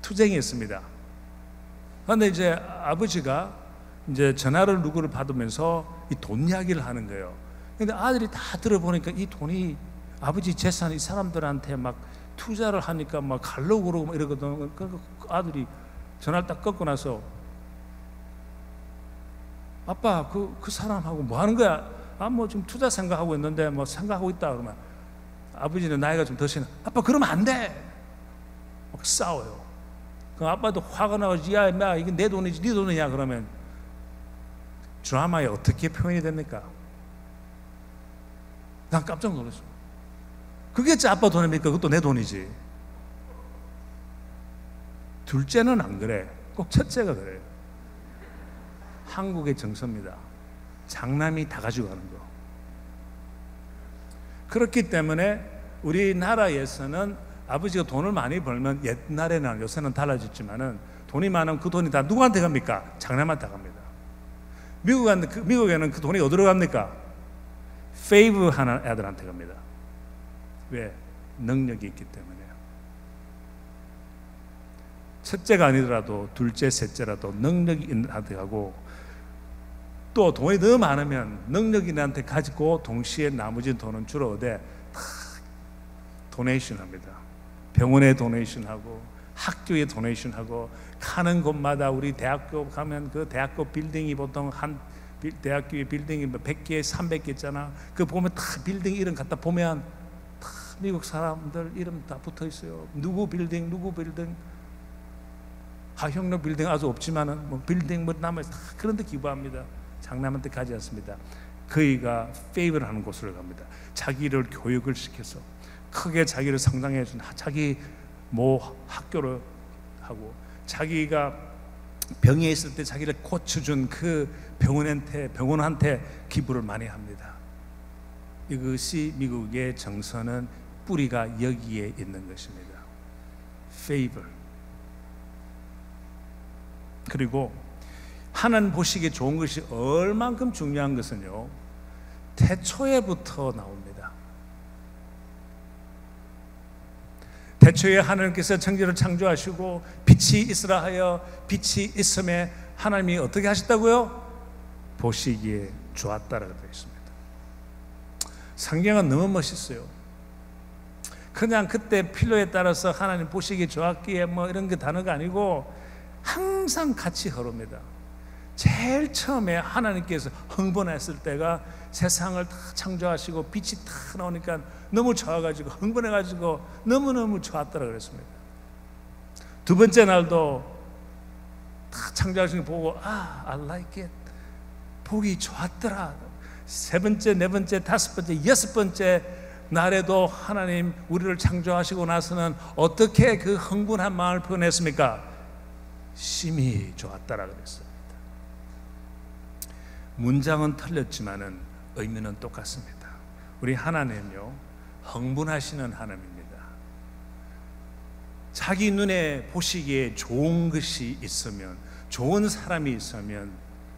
투쟁했습니다. 그런데 이제 아버지가 이제 전화를 누구를 받으면서 이 돈 이야기를 하는 거예요. 근데 아들이 다 들어보니까 이 돈이 아버지 재산 이 사람들한테 막 투자를 하니까 막 갈려고 그러고 막 이러거든. 그러니까 아들이 전화를 딱 끊고 나서 아빠 그 사람하고 뭐 하는 거야? 아 뭐 좀 투자 생각하고 있는데 뭐 생각하고 있다 그러면 아버지는 나이가 좀 더 시는 아빠 그러면 안 돼. 막 싸워요. 그 아빠도 화가 나가지고 야 이게 내 돈이지 네 돈이냐 그러면 드라마에 어떻게 표현이 됩니까? 난 깜짝 놀랐어. 그게 아빠 돈입니까? 그것도 내 돈이지. 둘째는 안 그래. 꼭 첫째가 그래요. 한국의 정서입니다. 장남이 다 가지고 가는 거. 그렇기 때문에 우리나라에서는 아버지가 돈을 많이 벌면 옛날에는 요새는 달라졌지만은 돈이 많으면 그 돈이 다 누구한테 갑니까? 장남한테 갑니다. 미국에는 그 돈이 어디로 갑니까? 페이브 하는 애들한테 갑니다. 왜? 능력이 있기 때문에. 첫째가 아니더라도 둘째, 셋째라도 능력이 있는 애한테 가고 또 돈이 더 많으면 능력이 나한테 가지고 동시에 나머지 돈은 주로 어디 다 도네이션 합니다. 병원에 도네이션 하고 학교에 도네이션 하고 가는 곳마다 우리 대학교 가면 그 대학교 빌딩이 보통 한 대학교의 빌딩이 100개, 300개 있잖아. 그 보면 다 빌딩 이름 갖다 보면 다 미국 사람들 이름 다 붙어 있어요. 누구 빌딩, 누구 빌딩. 하형로 빌딩 아주 없지만은 뭐 빌딩 뭐 남아 있어. 그런데 기부합니다. 장남한테 가지 않습니다. 그이가 페이버를 하는 곳으로 갑니다. 자기를 교육을 시켜서 크게 자기를 성장해 준 자기 뭐 학교를 하고 자기가 병에 있을 때 자기를 고쳐준 그 병원한테 기부를 많이 합니다. 이것이 미국의 정서는 뿌리가 여기에 있는 것입니다. favor. 그리고 하나님 보시기에 좋은 것이 얼만큼 중요한 것은요, 태초에부터 나옵니다. 태초에 하나님께서 천지를 창조하시고 빛이 있으라 하여 빛이 있음에 하나님이 어떻게 하셨다고요? 보시기에 좋았다라고 되어 있습니다. 성경은 너무 멋있어요. 그냥 그때 필요에 따라서 하나님 보시기에 좋았기에 뭐 이런 게 단어가 아니고 항상 같이 흐릅니다. 제일 처음에 하나님께서 흥분했을 때가 세상을 다 창조하시고 빛이 탁 나오니까 너무 좋아가지고 흥분해가지고 너무너무 좋았다고 그랬습니다. 두 번째 날도 다 창조하신 거 보고 I like it. 보기 좋았더라. 세 번째, 네 번째, 다섯 번째, 여섯 번째 날에도 하나님 우리를 창조하시고 나서는 어떻게 그 흥분한 마음을 표현했습니까? 심히 좋았다라고 그랬습니다. 문장은 틀렸지만은 의미는 똑같습니다. 우리 하나님은요, 흥분하시는 하나님입니다. 자기 눈에 보시기에 좋은 것이 있으면, 좋은 사람이 있으면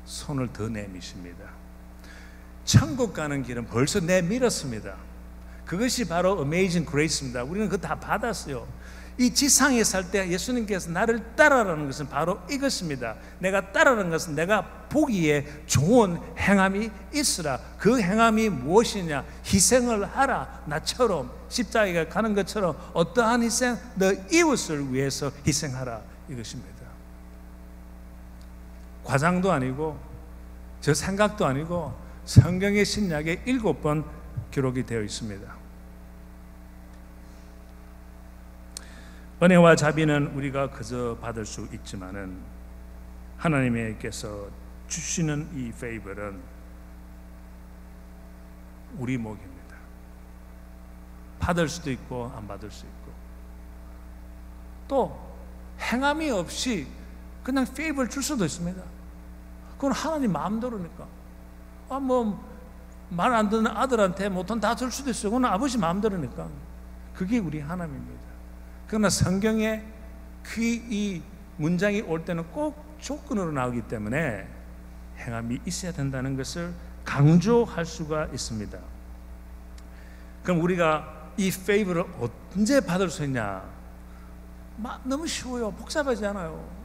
손을 더 내미십니다. 천국 가는 길은 벌써 내밀었습니다. 그것이 바로 Amazing Grace입니다. 우리는 그거 다 받았어요. 이 지상에 살 때 예수님께서 나를 따라라는 것은 바로 이것입니다. 내가 따라라는 것은 내가 보기에 좋은 행함이 있으라. 그 행함이 무엇이냐? 희생을 하라. 나처럼 십자가에 가는 것처럼 어떠한 희생? 너 이웃을 위해서 희생하라. 이것입니다. 과장도 아니고 저 생각도 아니고 성경의 신약에 7번 기록이 되어 있습니다. 은혜와 자비는 우리가 그저 받을 수 있지만은 하나님께서 주시는 이 페이버는 우리 목입니다. 받을 수도 있고 안 받을 수 있고, 또 행함이 없이 그냥 페이버를 줄 수도 있습니다. 그건 하나님 마음대로니까. 말 안 듣는 아들한테 뭐 돈 다 줄 수도 있어요. 그건 아버지 마음대로니까. 그게 우리 하나님입니다. 그러나 성경에 이 문장이 올 때는 꼭 조건으로 나오기 때문에 행함이 있어야 된다는 것을 강조할 수가 있습니다. 그럼 우리가 이 페이버를 언제 받을 수 있냐? 너무 쉬워요. 복잡하지 않아요.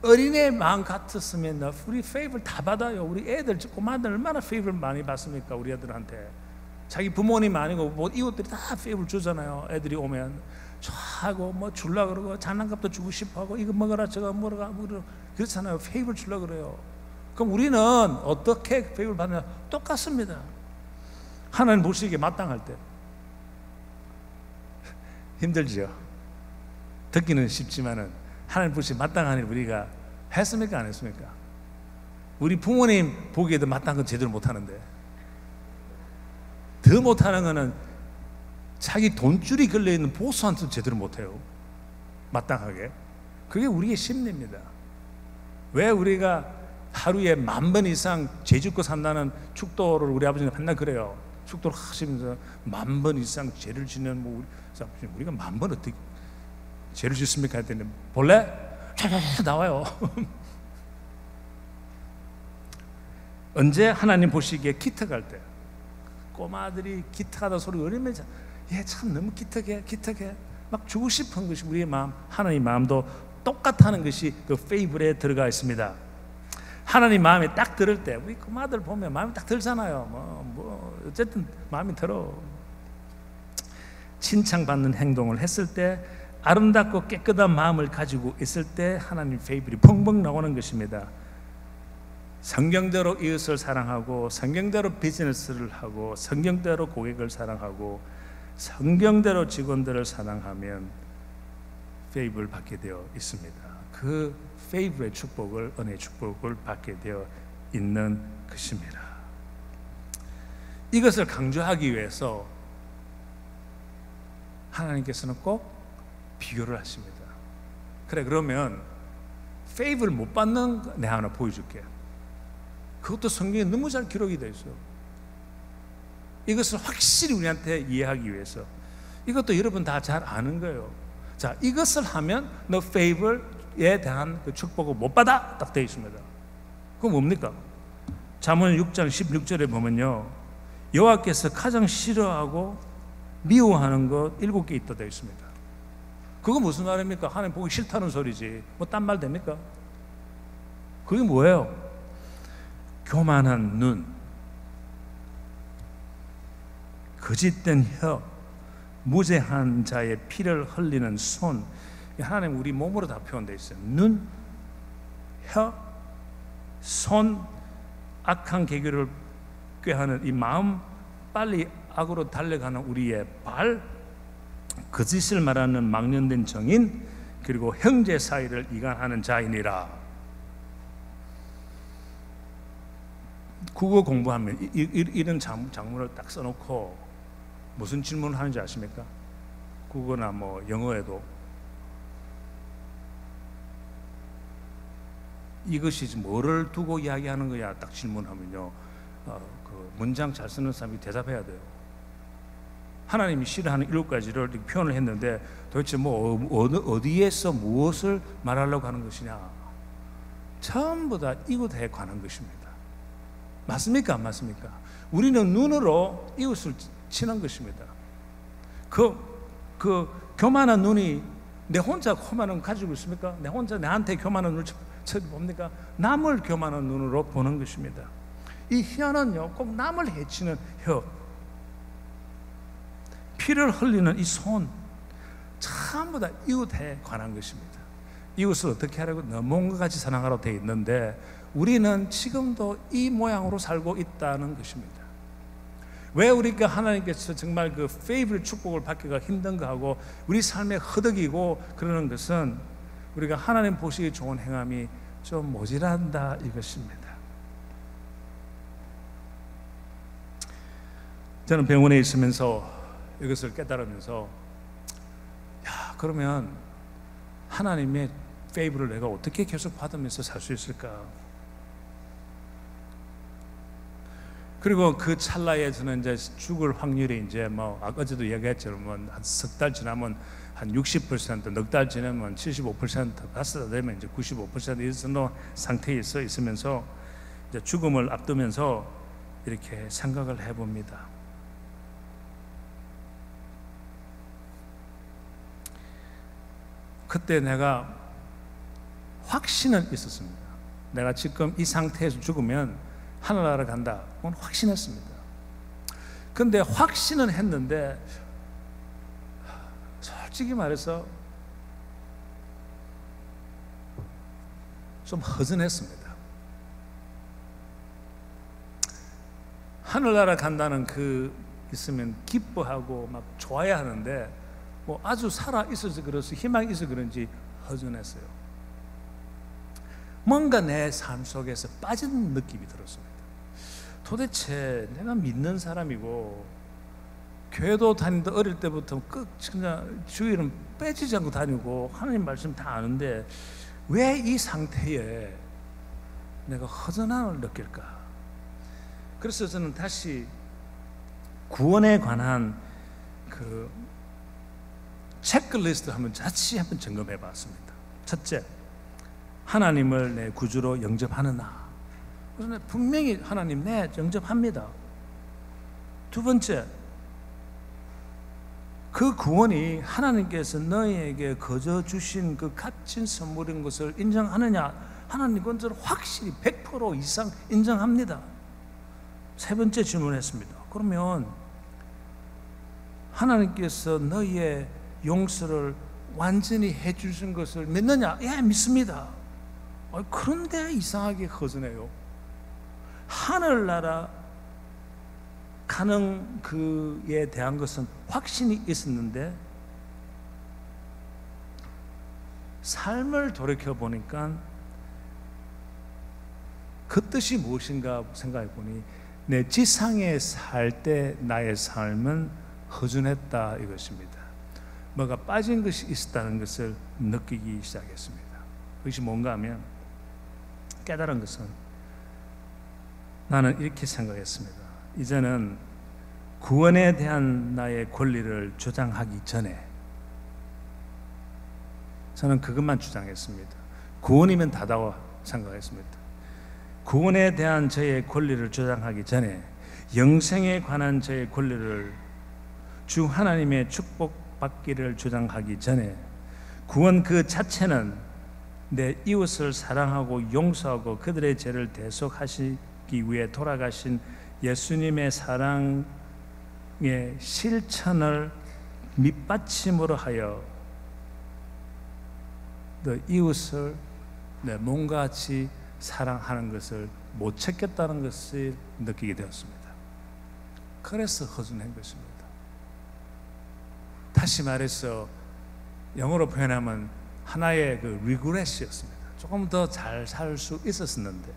어린애 마음 같았으면 우리 페이버를 다 받아요. 우리 애들, 꼬마들 얼마나 페이버를 많이 받습니까? 우리 애들한테. 자기 부모님 아니고 뭐 이웃들이 다 페이버를 주잖아요. 애들이 오면 좋아하고 뭐 줄라 그러고 장난감도 주고 싶어하고 이거 먹어라 저거 먹어라 그렇잖아요. 페이버를 줄라 그래요. 그럼 우리는 어떻게 페이버를 받느냐? 똑같습니다. 하나님 보시기에 마땅할 때. 힘들죠. 듣기는 쉽지만은 하나님 보시기에 마땅한 일 우리가 했습니까? 안 했습니까? 우리 부모님 보기에도 마땅한 건 제대로 못하는데, 더 못하는 거는 자기 돈줄이 걸려있는 보수한테도 제대로 못해요. 마땅하게. 그게 우리의 심리입니다. 왜 우리가 하루에 10,000번 이상 죄 짓고 산다는 축도를 우리 아버지는 맨날 그래요. 축도를 하시면서 10,000번 이상 죄를 짓는 우리가 10,000번 어떻게 죄를 짓습니까? 했더니 볼래? 촤촤촤 나와요. 언제 하나님 보시기에 기특할 때, 꼬마들이 기특하다 소리 어리면 얘 참 너무 기특해 막 주고 싶은 것이 우리의 마음, 하나님 마음도 똑같다는 것이 그 페이블에 들어가 있습니다. 하나님 마음에 딱 들을 때, 우리 꼬마들 보면 마음이 딱 들잖아요. 어쨌든 마음이 들어. 칭찬받는 행동을 했을 때, 아름답고 깨끗한 마음을 가지고 있을 때 하나님 페이블이 펑펑 나오는 것입니다. 성경대로 이웃을 사랑하고, 성경대로 비즈니스를 하고, 성경대로 고객을 사랑하고, 성경대로 직원들을 사랑하면 페이블을 받게 되어 있습니다. 그 페이블의 축복을, 은혜의 축복을 받게 되어 있는 것입니다. 이것을 강조하기 위해서 하나님께서는 꼭 비교를 하십니다. 그래, 그러면 페이블 못 받는 거 내가 하나 보여줄게. 그것도 성경에 너무 잘 기록이 되어 있어요. 이것을 확실히 우리한테 이해하기 위해서. 이것도 여러분 다 잘 아는 거예요. 자, 이것을 하면 너 페이블에 대한 그 축복을 못 받아, 딱 되어 있습니다. 그건 뭡니까? 잠언 6장 16절에 보면요, 여호와께서 가장 싫어하고 미워하는 것 7개 있다 되어 있습니다. 그거 무슨 말입니까? 하나님 보기 싫다는 소리지 뭐 딴 말 됩니까? 그게 뭐예요? 교만한 눈, 거짓된 혀, 무죄한 자의 피를 흘리는 손. 하나님 우리 몸으로 다 표현되어 있어요. 눈, 혀, 손, 악한 계교를 꾀하는 이 마음, 빨리 악으로 달려가는 우리의 발, 거짓을 말하는 망령된 정인, 그리고 형제 사이를 이간하는 자이니라. 국어 공부하면 이런 장문을 딱 써놓고 무슨 질문을 하는지 아십니까? 국어나 뭐 영어에도 이것이 뭐를 두고 이야기하는 거야 딱 질문하면요, 그 문장 잘 쓰는 사람이 대답해야 돼요. 하나님이 싫어하는 7가지를 이렇게 표현을 했는데 도대체 뭐 어디에서 무엇을 말하려고 하는 것이냐, 전부 다 이것에 관한 것입니다. 맞습니까? 안 맞습니까? 우리는 눈으로 이웃을 치는 것입니다. 그 교만한 눈이 내 혼자 교만한 눈 가지고 있습니까? 내 혼자 나한테 교만한 눈을 쳐봅니까? 남을 교만한 눈으로 보는 것입니다. 이 혀는요, 꼭 남을 해치는 혀, 피를 흘리는 이 손, 전부 다 이웃에 관한 것입니다. 이웃을 어떻게 하라고? 너 몸과 같이 사랑하라고 되어 있는데 우리는 지금도 이 모양으로 살고 있다는 것입니다. 왜 우리가 하나님께서 정말 그 페이블 축복을 받기가 힘든가 하고 우리 삶에 허덕이고 그러는 것은 우리가 하나님 보시기 좋은 행함이 좀 모자란다 이것입니다. 저는 병원에 있으면서 이것을 깨달으면서, 야, 그러면 하나님의 페이블을 내가 어떻게 계속 받으면서 살 수 있을까? 그리고 그 찰나에 저는 이제 죽을 확률이 이제 뭐 어제도 얘기했지만 한 석 달 지나면 한 60%, 넉 달 지나면 75%, 다섯 달 되면 이제 95% 이 정도 상태에 있으면서 이제 죽음을 앞두면서 이렇게 생각을 해봅니다. 그때 내가 확신은 있었습니다. 내가 지금 이 상태에서 죽으면 하늘나라 간다. 그건 확신했습니다. 근데 확신은 했는데 솔직히 말해서 좀 허전했습니다. 하늘나라 간다는 그 있으면 기뻐하고 막 좋아야 하는데 뭐 아주 살아 있어서 그래서 희망이 있어서 그런지 허전했어요. 뭔가 내 삶 속에서 빠진 느낌이 들었습니다. 도대체 내가 믿는 사람이고 교회도 다니는데 어릴 때부터 그냥 주일은 빼지지 않고 다니고 하나님 말씀 다 아는데 왜 이 상태에 내가 허전함을 느낄까? 그래서 저는 다시 구원에 관한 그 체크리스트 한번 점검해 봤습니다. 첫째, 하나님을 내 구주로 영접하느냐? 그래서 분명히 하나님 네 영접합니다. 두 번째, 그 구원이 하나님께서 너희에게 거저 주신 그 값진 선물인 것을 인정하느냐? 하나님 그건 확실히 100% 이상 인정합니다. 세 번째 질문했습니다. 그러면 하나님께서 너희의 용서를 완전히 해주신 것을 믿느냐? 예, 믿습니다. 그런데 이상하게 허전해요. 하늘나라 가는 그에 대한 것은 확신이 있었는데 삶을 돌이켜 보니까 그 뜻이 무엇인가 생각해 보니 내 지상에 살 때 나의 삶은 허전했다 이것입니다. 뭐가 빠진 것이 있었다는 것을 느끼기 시작했습니다. 그것이 뭔가 하면 깨달은 것은 나는 이렇게 생각했습니다. 이제는 구원에 대한 나의 권리를 주장하기 전에 저는 그것만 주장했습니다. 구원이면 다다고 생각했습니다. 구원에 대한 저의 권리를 주장하기 전에 영생에 관한 저의 권리를 주 하나님의 축복받기를 주장하기 전에 구원 그 자체는 내 이웃을 사랑하고 용서하고 그들의 죄를 대속하시기 위해 돌아가신 예수님의 사랑의 실천을 밑받침으로 하여 너 이웃을 내 몸과 같이 사랑하는 것을 못 찾겠다는 것을 느끼게 되었습니다. 그래서 허전한 것입니다. 다시 말해서 영어로 표현하면 하나의 그 리그레스였습니다. 조금 더 잘 살 수 있었는데,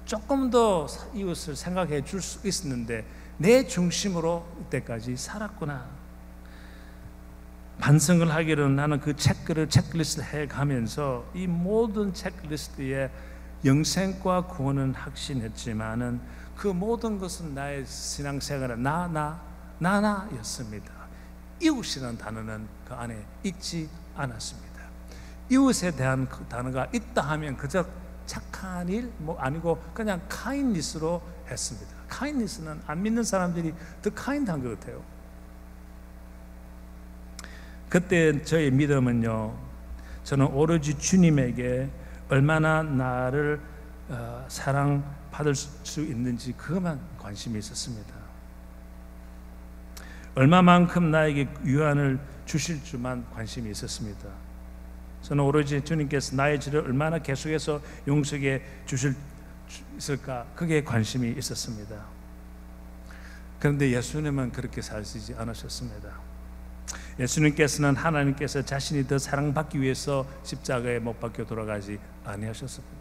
조금 더 이웃을 생각해 줄 수 있었는데 내 중심으로 이때까지 살았구나. 반성을 하기로는 나는 그 체크리스트를 해가면서 이 모든 체크리스트에 영생과 구원은 확신했지만은 그 모든 것은 나의 신앙생활은 나였습니다. 이웃이라는 단어는 그 안에 있지 않았습니다. 이웃에 대한 그 단어가 있다 하면 그저 착한 일 아니고 그냥 카인니스로 했습니다. 카인니스는 안 믿는 사람들이 더 카인드한 것 같아요. 그때 저의 믿음은요, 저는 오로지 주님에게 얼마나 나를 사랑받을 수 있는지 그것만 관심이 있었습니다. 얼마만큼 나에게 유한을 주실 줄만 관심이 있었습니다. 저는 오로지 주님께서 나의 죄를 얼마나 계속해서 용서해 주실까 그게 관심이 있었습니다. 그런데 예수님은 그렇게 사시지 않으셨습니다. 예수님께서는 하나님께서 자신이 더 사랑받기 위해서 십자가에 못 박혀 돌아가지 아니하셨습니다.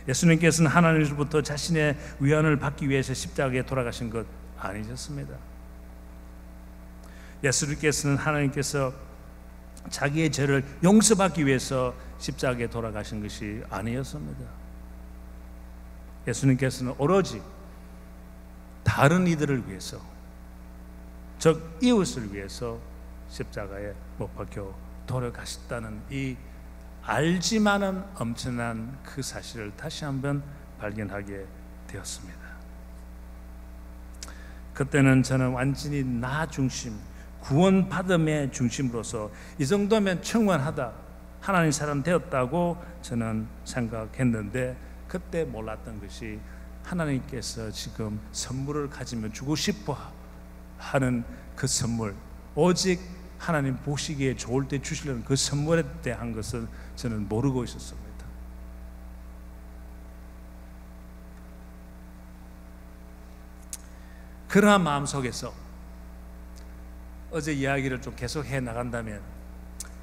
예수님께서는 하나님으로부터 자신의 위안을 받기 위해서 십자가에 돌아가신 것 아니셨습니다. 예수님께서는 하나님께서 자기의 죄를 용서받기 위해서 십자가에 돌아가신 것이 아니었습니다. 예수님께서는 오로지 다른 이들을 위해서, 즉 이웃을 위해서 십자가에 못 박혀 돌아가셨다는 이 알지만은 엄청난 그 사실을 다시 한번 발견하게 되었습니다. 그때는 저는 완전히 나 중심, 구원받음의 중심으로서 이 정도면 충분하다, 하나님 사람 되었다고 저는 생각했는데, 그때 몰랐던 것이 하나님께서 지금 선물을 가지면 주고 싶어 하는 그 선물, 오직 하나님 보시기에 좋을 때 주시려는 그 선물에 대한 것을 저는 모르고 있었습니다. 그러한 마음 속에서 어제 이야기를 좀 계속해 나간다면,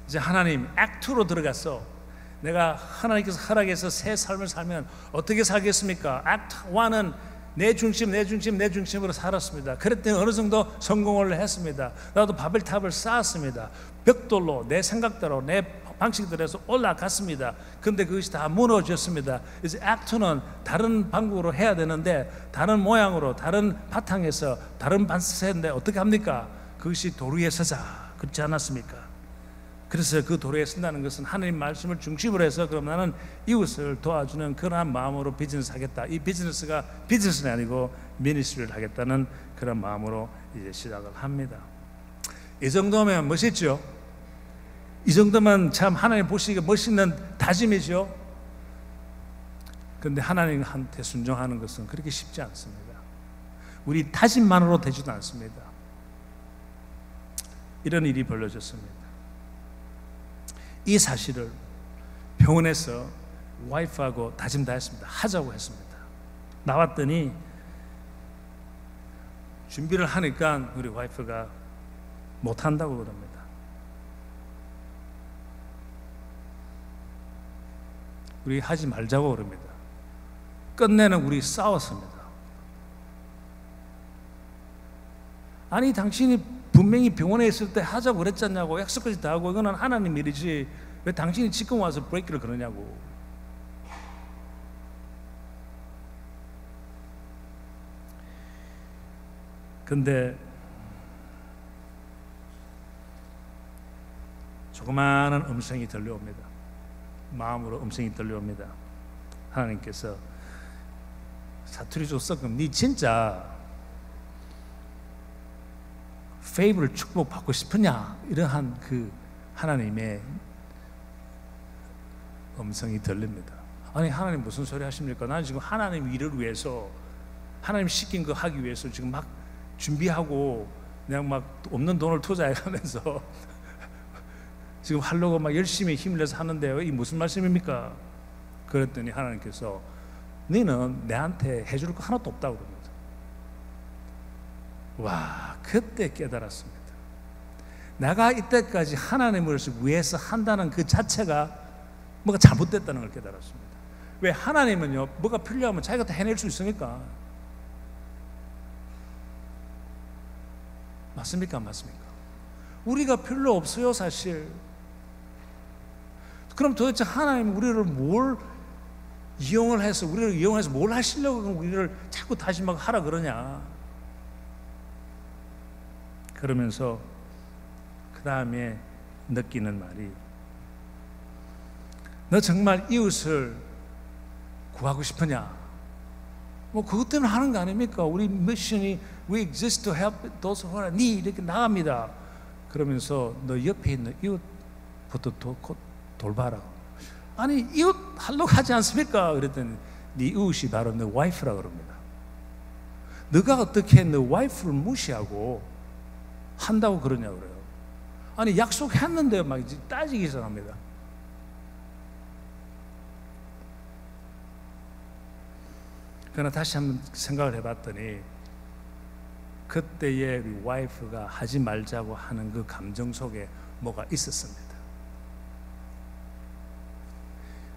이제 하나님 액트로 들어가서 내가 하나님께서 허락해서 새 삶을 살면 어떻게 살겠습니까? 액트 1은 내 중심으로 살았습니다. 그랬더니 어느 정도 성공을 했습니다. 나도 바벨탑을 쌓았습니다. 벽돌로 내 생각대로 내 방식대로해서 올라갔습니다. 근데 그것이 다 무너졌습니다. 이제 액트는 다른 방법으로 해야 되는데, 다른 모양으로, 다른 바탕에서, 다른 반스인데 어떻게 합니까? 그것이 도로 위에 서자, 그렇지 않았습니까? 그래서 그 도로에 쓴다는 것은 하나님 말씀을 중심으로 해서, 그럼 나는 이웃을 도와주는 그러한 마음으로 비즈니스 하겠다. 이 비즈니스가 비즈니스는 아니고 미니스트리를 하겠다는 그런 마음으로 이제 시작을 합니다. 이 정도면 멋있죠? 이 정도면 참 하나님 보시기에 멋있는 다짐이죠? 그런데 하나님한테 순종하는 것은 그렇게 쉽지 않습니다. 우리 다짐만으로 되지도 않습니다. 이런 일이 벌어졌습니다. 이 사실을 병원에서 와이프하고 다짐 다 했습니다. 하자고 했습니다. 나왔더니 준비를 하니까 우리 와이프가 못한다고 그럽니다. 우리 하지 말자고 그럽니다. 끝내는 우리 싸웠습니다. 아니 당신이 분명히 병원에 있을 때 하자고 그랬잖냐고, 약속까지 다 하고, 이거는 하나님 일이지 왜 당신이 지금 와서 브레이크를 그러냐고. 근데 조그마한 음성이 들려옵니다. 마음으로 음성이 들려옵니다. 하나님께서 사투리 줬어? 그럼 네 진짜 페이브를 축복받고 싶으냐? 이러한 그 하나님의 음성이 들립니다. 아니 하나님 무슨 소리 하십니까? 나는 지금 하나님 일을 위해서, 하나님 시킨 거 하기 위해서 지금 막 준비하고 그냥 막 없는 돈을 투자해가면서 지금 하려고 막 열심히 힘을 내서 하는데요, 이 무슨 말씀입니까? 그랬더니 하나님께서 너는 내한테 해줄 거 하나도 없다고 그럽니다. 와, 그때 깨달았습니다. 내가 이때까지 하나님을 위해서 한다는 그 자체가 뭐가 잘못됐다는 걸 깨달았습니다. 왜? 하나님은요, 뭐가 필요하면 자기가 다 해낼 수 있으니까. 맞습니까? 안 맞습니까? 우리가 필요 없어요, 사실. 그럼 도대체 하나님 우리를 뭘 이용을 해서, 우리를 이용해서 뭘 하시려고 우리를 자꾸 다시 막 하라 그러냐? 그러면서 그 다음에 느끼는 말이, 너 정말 이웃을 구하고 싶으냐? 뭐 그것 때문에 하는 거 아닙니까? 우리 미션이 We exist to help those who are in need 이렇게 나갑니다. 그러면서 너 옆에 있는 이웃부터 돌봐라. 아니 이웃 하려고 하지 않습니까? 그랬더니 네 이웃이 바로 너 와이프라 그럽니다. 너가 어떻게 너 와이프를 무시하고 한다고 그러냐 그래요. 아니 약속했는데 막 따지기 시작합니다. 그러나 다시 한번 생각을 해봤더니 그때의 우리 와이프가 하지 말자고 하는 그 감정 속에 뭐가 있었습니다.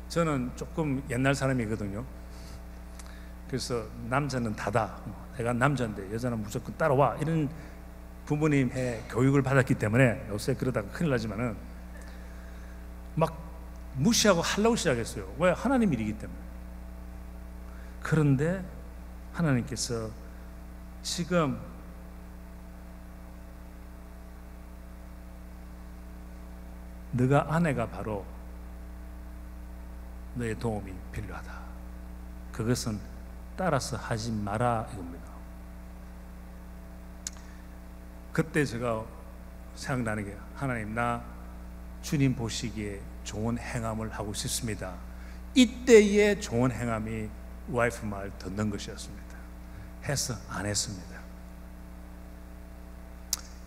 저는 조금 옛날 사람이거든요. 그래서 남자는 다다, 내가 남자인데 여자는 무조건 따라와, 이런 부모님의 교육을 받았기 때문에 요새 그러다가 큰일 나지만은 막 무시하고 하려고 시작했어요. 왜? 하나님 일이기 때문에. 그런데 하나님께서 지금 너가 아내가 바로 너의 도움이 필요하다. 그것은 따라서 하지 마라 이겁니다. 그때 제가 생각나는 게, 하나님 나 주님 보시기에 좋은 행함을 하고 싶습니다. 이때의 좋은 행함이 와이프 말 듣는 것이었습니다. 해서 안 했습니다.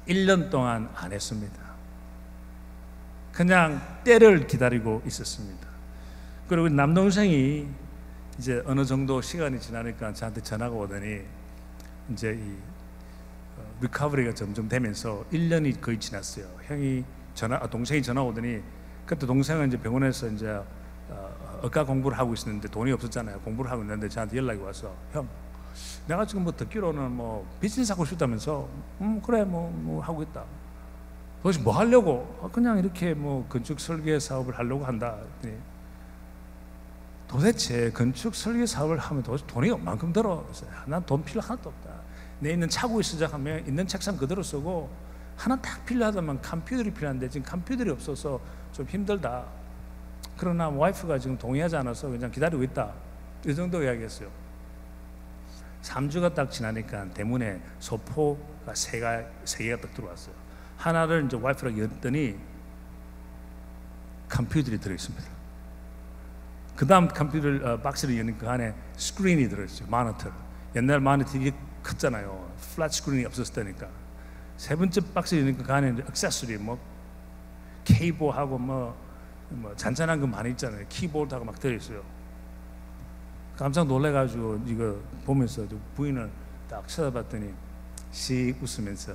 1년 동안 안 했습니다. 그냥 때를 기다리고 있었습니다. 그리고 남동생이 이제 어느 정도 시간이 지나니까 저한테 전화가 오더니 이제 이 리커버리가 점점 되면서 1년이 거의 지났어요. 동생이 전화 오더니, 그때 동생은 이제 병원에서 이제 의과 공부를 하고 있었는데 돈이 없었잖아요. 공부를 하고 있는데 저한테 연락이 와서, 형, 내가 지금 뭐 듣기로는 뭐 비즈니스 하고 싶다면서. 그래 뭐 하고 있다. 도대체 뭐 하려고? 그냥 이렇게 뭐 건축 설계 사업을 하려고 한다. 도대체 건축 설계 사업을 하면 도대체 돈이 얼만큼 들어? 난 돈 필요 하나도 없다. 내 있는 차고에 시작하면 있는 책상 그대로 쓰고, 하나 딱 필요하다면 컴퓨터이 필요한데 지금 컴퓨터이 없어서 좀 힘들다. 그러나 와이프가 지금 동의하지 않아서 그냥 기다리고 있다. 이 정도 이야기했어요. 3주가 딱 지나니까 대문에 소포가 3개가 딱 들어왔어요. 하나를 이제 와이프랑 열었더니 컴퓨터이 들어있습니다. 그 다음 컴퓨터 박스를 여니까 그 안에 스크린이 들어있어요. 모니터. 옛날 모니터 되게 컸잖아요. 플랫 스크린이 없었을 때니까. 세 번째 박스를 여니까 그 안에 액세서리 뭐 케이블하고 뭐 뭐 잔잔한 거 많이 있잖아요. 키보드하고 막 들어있어요. 깜짝 놀래가지고 이거 보면서 부인을 딱 쳐다봤더니 씩 웃으면서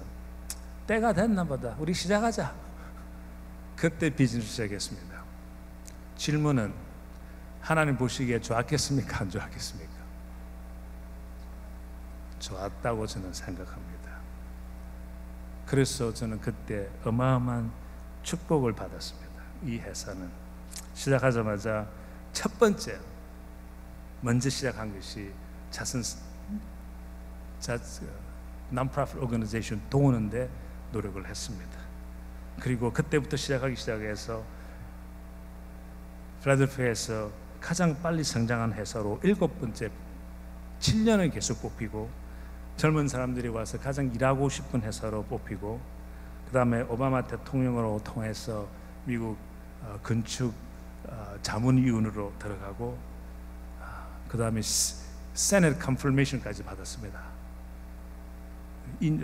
때가 됐나 보다. 우리 시작하자. 그때 비즈니스 시작했습니다. 질문은 하나님 보시기에 좋았겠습니까? 안 좋았겠습니까? 좋았다고 저는 생각합니다. 그래서 저는 그때 어마어마한 축복을 받았습니다. 이 회사는 시작하자마자 첫 번째 먼저 시작한 것이 non-profit organization 도우는데 노력을 했습니다. 그리고 그때부터 시작해서 필라델피아에서 가장 빨리 성장한 회사로 7번째 7년을 계속 뽑히고, 젊은 사람들이 와서 가장 일하고 싶은 회사로 뽑히고, 그 다음에 오바마 대통령으로 통해서 미국 건축 자문위원으로 들어가고, 그 다음에 세넷 컨퍼메이션까지 받았습니다.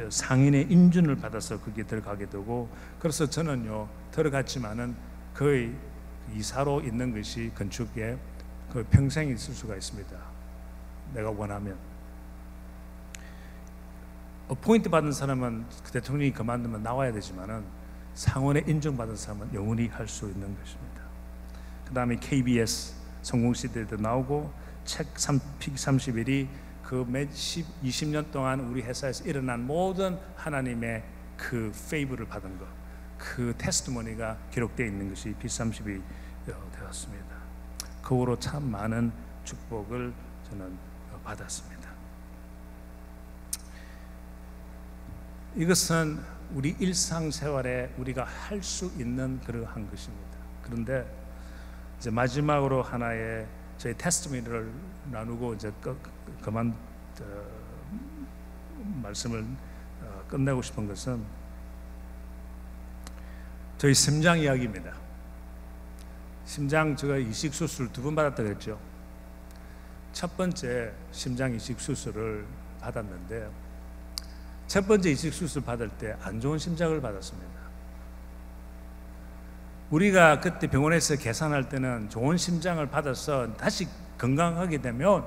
상인의 인준을 받아서 거기에 들어가게 되고, 그래서 저는요 들어갔지만은 거의 이사로 있는 것이 건축에 거의 평생 있을 수가 있습니다. 내가 원하면. 포인트 받은 사람은 그 대통령이 그만두면 나와야 되지만은 상원의 인정받은 사람은 영원히 할 수 있는 것입니다. 그 다음에 KBS 성공시대도 나오고, 책 31이 그 몇 20년 동안 우리 회사에서 일어난 모든 하나님의 그 페이브를 받은 것, 그 테스트모니가 기록되어 있는 것이 P30이 되었습니다. 그 후로 참 많은 축복을 저는 받았습니다. 이것은 우리 일상생활에 우리가 할 수 있는 그러한 것입니다. 그런데 이제 마지막으로 하나의 저희 테스트모니를 나누고 이제 그만 말씀을 끝내고 싶은 것은 저희 심장 이야기입니다. 심장 제가 이식 수술 2번 받았다고 했죠. 첫 번째 심장 이식 수술을 받았는데, 첫 번째 이식 수술 받을 때 안 좋은 심장을 받았습니다. 우리가 그때 병원에서 계산할 때는 좋은 심장을 받아서 다시 건강하게 되면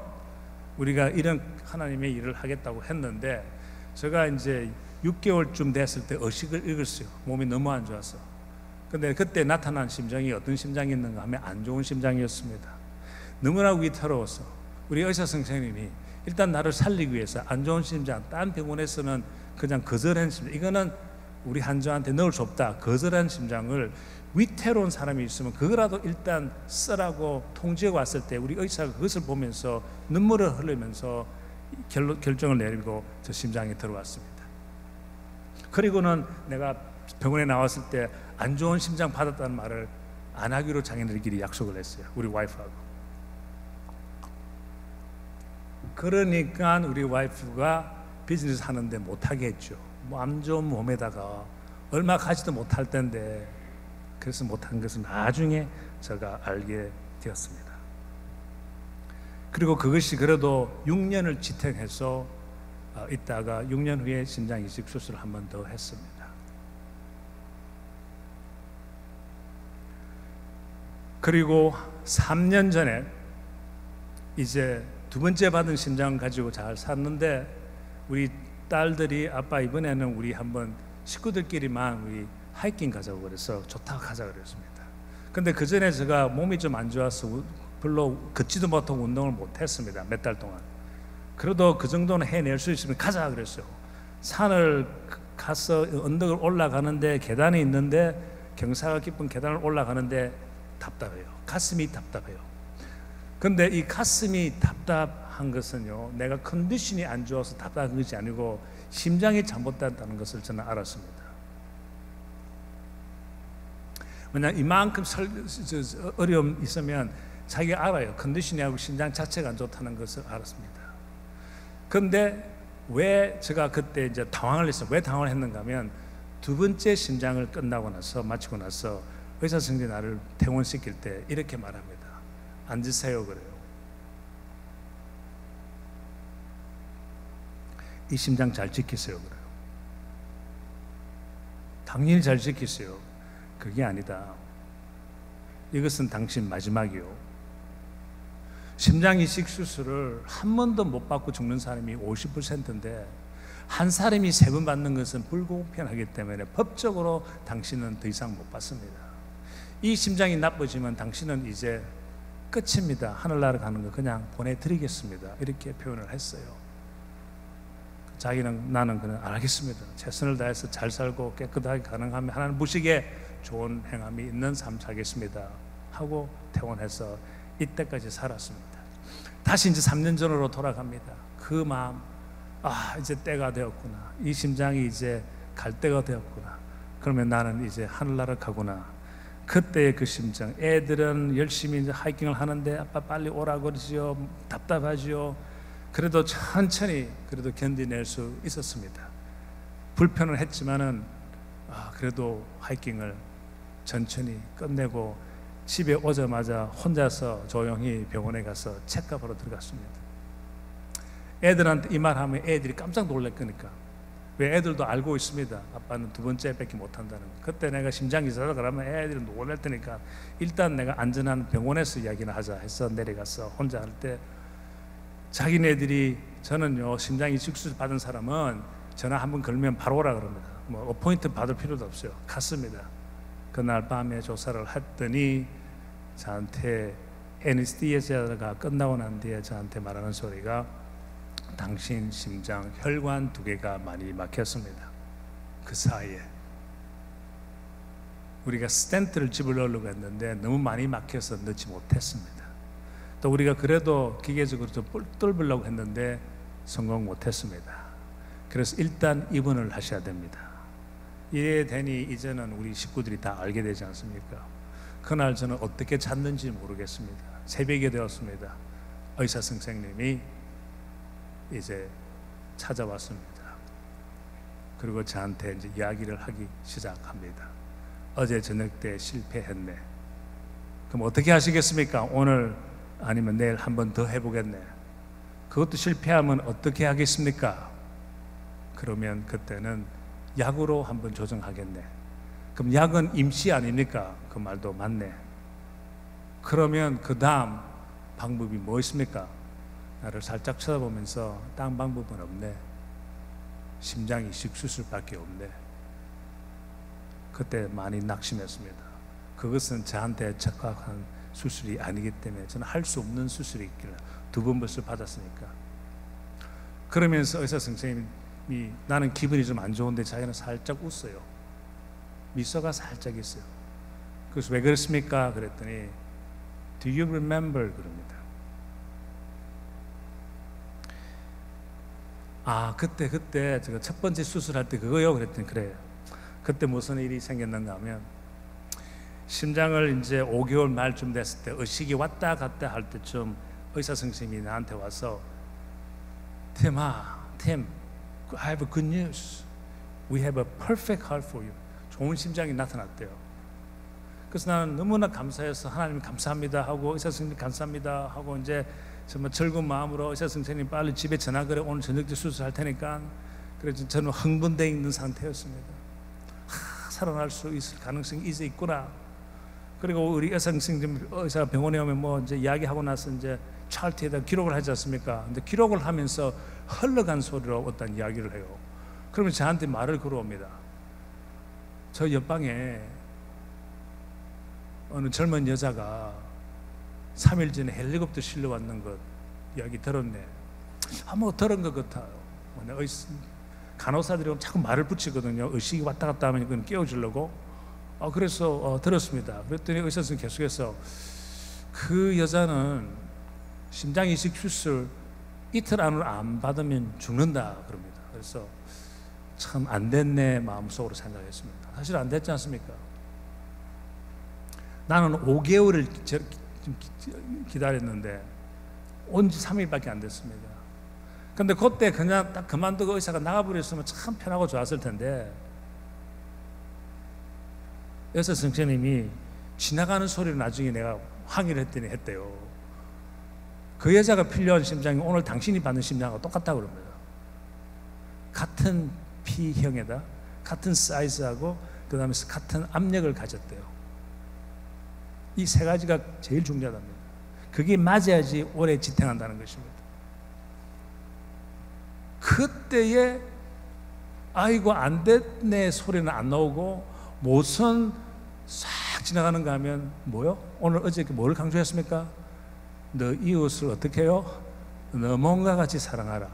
우리가 이런 하나님의 일을 하겠다고 했는데, 제가 이제 6개월쯤 됐을 때 의식을 잃었어요. 몸이 너무 안 좋아서. 근데 그때 나타난 심장이 어떤 심장이었는가 하면 안 좋은 심장이었습니다. 너무나 위태로워서 우리 의사 선생님이 일단 나를 살리기 위해서 안 좋은 심장, 딴 병원에서는 그냥 거절한 심장, 이거는 우리 환자한테 넣을 수 없다, 거절한 심장을 위태로운 사람이 있으면 그거라도 일단 쓰라고 통지가 왔을 때 우리 의사가 그것을 보면서 눈물을 흘리면서 결정을 내리고 저 심장에 들어왔습니다. 그리고는 내가 병원에 나왔을 때 안 좋은 심장 받았다는 말을 안 하기로 자기들끼리 약속을 했어요. 우리 와이프하고. 그러니까 우리 와이프가 비즈니스 하는데 못하게 했죠. 뭐 안 좋은 몸에다가 얼마 가지도 못할 텐데, 그래서 못한 것은 나중에 제가 알게 되었습니다. 그리고 그것이 그래도 6년을 지탱해서 있다가 6년 후에 심장 이식 수술을 한 번 더 했습니다. 그리고 3년 전에 이제 2번째 받은 심장을 가지고 잘 샀는데, 우리 딸들이 아빠 이번에는 우리 한번 식구들끼리만 우리 하이킹 가자고 그래서 좋다고 가자 그랬습니다. 근데 그 전에 제가 몸이 좀 안 좋아서 별로 걷지도 못하고 운동을 못 했습니다. 몇 달 동안. 그래도 그 정도는 해낼 수 있으면 가자 그랬어요. 산을 가서 언덕을 올라가는데 계단이 있는데, 경사가 깊은 계단을 올라가는데 답답해요. 가슴이 답답해요. 근데 이 가슴이 답답한 것은요, 내가 컨디션이 안 좋아서 답답한 것이 아니고 심장이 잘못됐다는 것을 저는 알았습니다. 왜냐하면 이만큼 어려움 있으면 자기가 알아요. 컨디션이하고 심장 자체가 안 좋다는 것을 알았습니다. 그런데 왜 제가 그때 이제 당황을 했어요. 왜 당황을 했는가 하면, 2번째 심장을 끝나고 나서 마치고 나서 의사 선생님이 나를 퇴원시킬 때 이렇게 말합니다. 앉으세요 그래요. 이 심장 잘 지키세요 그래요. 당연히 잘 지키세요. 그게 아니다. 이것은 당신 마지막이요. 심장 이식 수술을 한 번도 못 받고 죽는 사람이 50%인데 한 사람이 3번 받는 것은 불공평하기 때문에 법적으로 당신은 더 이상 못 받습니다. 이 심장이 나빠지면 당신은 이제 끝입니다. 하늘나라 가는 거 그냥 보내드리겠습니다. 이렇게 표현을 했어요. 자기는 나는 그냥 알겠습니다. 최선을 다해서 잘 살고 깨끗하게 가능하면 하나님 보시기에 좋은 행함이 있는 삶 살겠습니다 하고 퇴원해서 이때까지 살았습니다. 다시 이제 3년 전으로 돌아갑니다. 그 마음, 이제 때가 되었구나. 이 심장이 이제 갈 때가 되었구나. 그러면 나는 이제 하늘나라 가구나. 그때의 그 심장, 애들은 열심히 이제 하이킹을 하는데 아빠 빨리 오라 그러지요. 답답하지요. 그래도 천천히 그래도 견디낼 수 있었습니다. 불편은 했지만은 그래도 하이킹을 천천히 끝내고 집에 오자마자 혼자서 조용히 병원에 가서 체크업하러 들어갔습니다. 애들한테 이 말하면 애들이 깜짝 놀랄 거니까. 왜 애들도 알고 있습니다. 아빠는 2번째밖에 못한다는 거. 그때 내가 심장이 있어서 그러면 애들은 놀랄 테니까 일단 내가 안전한 병원에서 이야기를 하자 해서 내려가서 혼자 할 때 자기네들이 저는요 심장 이식 수술 받은 사람은 전화 한번 걸면 바로 오라 그럽니다. 뭐 어포인트 받을 필요도 없어요. 갔습니다. 그날 밤에 조사를 했더니 저한테 애니스티에시아가 끝나고 난 뒤에 저한테 말하는 소리가 당신 심장 혈관 2개가 많이 막혔습니다. 그 사이에 우리가 스텐트를 집어넣으려고 했는데 너무 많이 막혀서 넣지 못했습니다. 또 우리가 그래도 기계적으로 좀 뚫으려고 했는데 성공 못했습니다. 그래서 일단 입원을 하셔야 됩니다. 이래 되니 이제는 우리 식구들이 다 알게 되지 않습니까? 그날 저는 어떻게 잤는지 모르겠습니다. 새벽이 되었습니다. 의사 선생님이 이제 찾아왔습니다. 그리고 저한테 이제 이야기를 하기 시작합니다. 어제 저녁 때 실패했네. 그럼 어떻게 하시겠습니까? 오늘 아니면 내일 한 번 더 해보겠네. 그것도 실패하면 어떻게 하겠습니까? 그러면 그때는 약으로 한번 조정하겠네. 그럼 약은 임시 아닙니까? 그 말도 맞네. 그러면 그 다음 방법이 뭐 있습니까? 나를 살짝 쳐다보면서 다른 방법은 없네. 심장 이식 수술밖에 없네. 그때 많이 낙심했습니다. 그것은 저한테 적합한 수술이 아니기 때문에 저는 할 수 없는 수술이 있길래 2번 벌써 받았으니까. 그러면서 의사 선생님이 나는 기분이 좀 안 좋은데 자기는 살짝 웃어요. 미소가 살짝 있어요. 그래서 왜 그렇습니까? 그랬더니 Do you remember? 그럽니다. 그때 제가 첫 번째 수술할 때 그거요? 그랬더니 그래요. 그때 무슨 일이 생겼는가 하면 심장을 이제 5개월 말쯤 됐을 때 의식이 왔다 갔다 할 때쯤 의사 선생님이 나한테 와서 Tim, I have a good news. We have a perfect heart for you. 좋은 심장이 나타났대요. 그래서 나는 너무나 감사해서 하나님 감사합니다 하고 의사 선생님 감사합니다 하고 이제 정말 즐거운 마음으로 의사 선생님 빨리 집에 전화 그래 오늘 저녁 때 수술할 테니까. 그래서 저는 흥분되어 있는 상태였습니다. 살아날 수 있을 가능성이 이제 있구나. 그리고 우리 의사 선생님 의사 병원에 오면 뭐 이제 이야기하고 나서 이제 차트에다 기록을 하지 않습니까? 근데 기록을 하면서 흘러간 소리로 어떤 이야기를 해요. 그러면 저한테 말을 걸어옵니다. 저 옆방에 어느 젊은 여자가 3일 전에 헬리콥터 실려왔는 것 이야기 들었네. 뭐 들은 것 같아요. 간호사들이 자꾸 말을 붙이거든요. 의식이 왔다 갔다 하면 그건 깨워주려고. 그래서 들었습니다. 그랬더니 의사 선생님 계속해서 그 여자는 심장 이식 수술 이틀 안으로 안 받으면 죽는다 그럽니다. 그래서 참 안 됐네 마음속으로 생각했습니다. 사실 안 됐지 않습니까? 나는 5개월을 기다렸는데 온 지 3일밖에 안 됐습니다. 근데 그때 그냥 딱 그만두고 의사가 나가버렸으면 참 편하고 좋았을 텐데 의사 선생님이 지나가는 소리를 나중에 내가 항의를 했더니 했대요. 그 여자가 필요한 심장이 오늘 당신이 받는 심장하고 똑같다고 그럽니다. 같은 P형에다 같은 사이즈하고 그 다음에 같은 압력을 가졌대요. 이 세 가지가 제일 중요하답니다. 그게 맞아야지 오래 지탱한다는 것입니다. 그때에 아이고 안 됐네 소리는 안 나오고 모선 싹 지나가는가 하면 뭐요? 오늘 어저께 뭘 강조했습니까? 너 이웃을 어떻게 해요? 너 몸과 같이 사랑하라.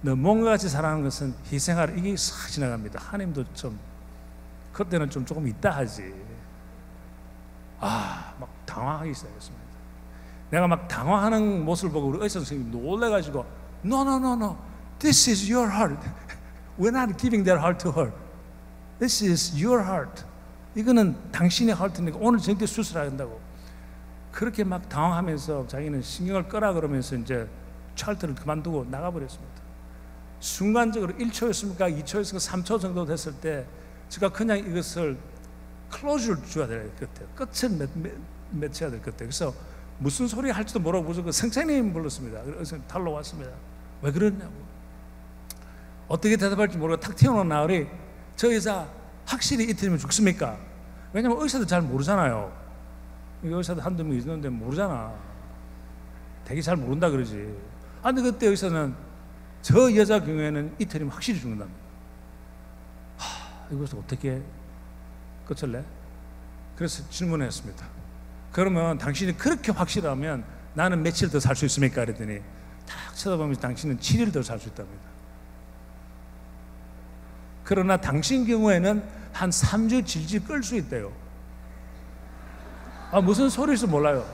너 몸과 같이 사랑하는 것은 희생하라. 이게 싹 지나갑니다. 하나님도 좀 그때는 좀 조금 있다 하지. 막 당황하기 시작했습니다. 내가 막 당황하는 모습을 보고 우리 의사 선생님이 놀래가지고 No, this is your heart. We're not giving that heart to her. This is your heart. 이거는 당신의 하트니까 오늘 저녁에 수술해야 한다고. 그렇게 막 당황하면서 자기는 신경을 끄라 그러면서 이제 찰트를 그만두고 나가버렸습니다. 순간적으로 1초였습니까? 2초였습니까? 3초 정도 됐을 때 제가 그냥 이것을 클로즈를 줘야 될 것 같아요. 끝을 맺혀야 될 것 같아요. 그래서 무슨 소리 할지도 모르고 무조건 선생님 불렀습니다. 그래서 달러 왔습니다. 왜 그러냐고. 어떻게 대답할지 모르고 탁 튀어나온 나으리 저 여자 확실히 이틀이면 죽습니까? 왜냐면 의사도 잘 모르잖아요. 의사도 한두 명 있는데 모르잖아. 되게 잘 모른다 그러지. 근데 그때 의사는 저 여자 경우에는 이틀이면 확실히 죽는답니다. 이것을 어떻게 끝을 내? 그래서 질문했습니다. 그러면 당신이 그렇게 확실하면 나는 며칠 더 살 수 있습니까? 그랬더니 딱 쳐다보면서 당신은 7일 더 살 수 있답니다. 그러나 당신 경우에는 한 3주 질질 끌 수 있대요. 무슨 소리인지 몰라요.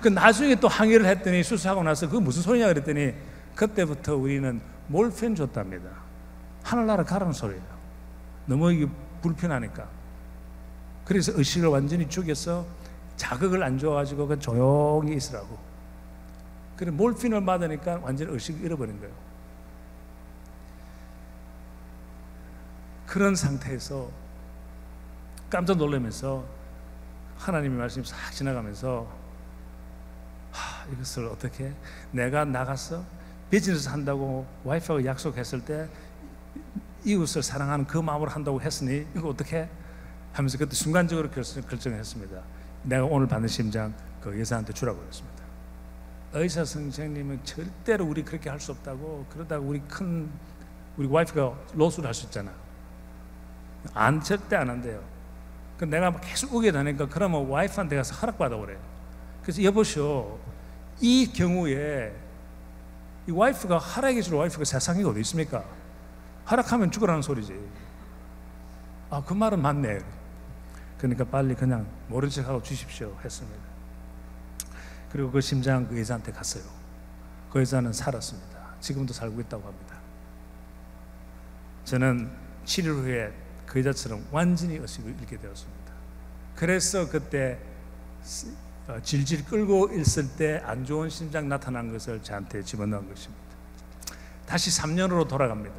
그 나중에 또 항의를 했더니 수술하고 나서 그거 무슨 소리냐 그랬더니 그때부터 우리는 몰핀 줬답니다. 하늘나라 가라는 소리예요. 너무 이게 불편하니까. 그래서 의식을 완전히 죽여서 자극을 안 줘가지고 그냥 조용히 있으라고. 그래 몰핀을 받으니까 완전히 의식을 잃어버린 거예요. 그런 상태에서 깜짝 놀라면서 하나님의 말씀이 싹 지나가면서 이것을 어떻게 내가 나가서 비즈니스 한다고 와이프하고 약속했을 때 이웃을 사랑하는 그 마음으로 한다고 했으니 이거 어떻게 하면서 그때 순간적으로 결정을 했습니다. 내가 오늘 받는 심장 그 여자한테 주라고 했습니다. 의사 선생님은 절대로 우리 그렇게 할 수 없다고, 그러다가 우리 와이프가 로스를 할 수 있잖아. 절대 안 한대요. 그 내가 계속 우게 다니까 그러면 와이프한테 가서 허락받아 그래. 그래서 여보시오, 이 경우에 이 와이프가 허락해 줄 와이프가 세상에 어디 있습니까? 허락하면 죽으라는 소리지. 그 말은 맞네. 그러니까 빨리 그냥 모른 척하고 주십시오 했습니다. 그리고 그 심장 그 여자한테 갔어요. 그 여자는 살았습니다. 지금도 살고 있다고 합니다. 저는 7일 후에 그 여자처럼 완전히 의식을 잃게 되었습니다. 그래서 그때 질질 끌고 있을 때 안 좋은 심장 나타난 것을 저한테 집어넣은 것입니다. 다시 3년으로 돌아갑니다.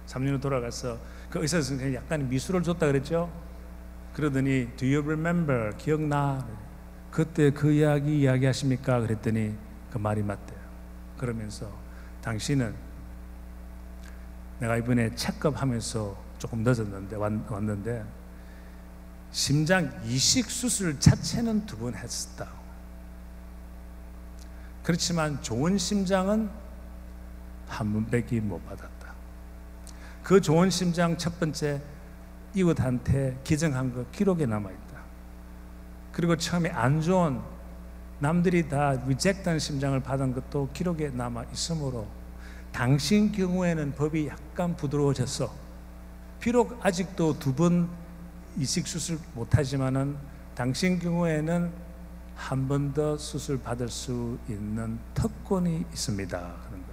3년으로 돌아가서 그 의사 선생님이 약간 미술을 줬다 그랬죠. 그러더니 Do you remember? 기억나? 그때 그 이야기 하십니까? 그랬더니 그 말이 맞대요. 그러면서 당신은 내가 이번에 체크업하면서 조금 늦었는데 왔는데 심장 이식 수술 자체는 2번 했었다. 그렇지만 좋은 심장은 1번밖에 못 받았다. 그 좋은 심장 첫 번째 이웃한테 기증한 거 기록에 남아있다. 그리고 처음에 안 좋은 남들이 다 리젝트한 심장을 받은 것도 기록에 남아있으므로 당신 경우에는 법이 약간 부드러워졌어. 비록 아직도 2번 이식 수술 못하지만은 당신 경우에는 한 번 더 수술 받을 수 있는 특권이 있습니다. 그런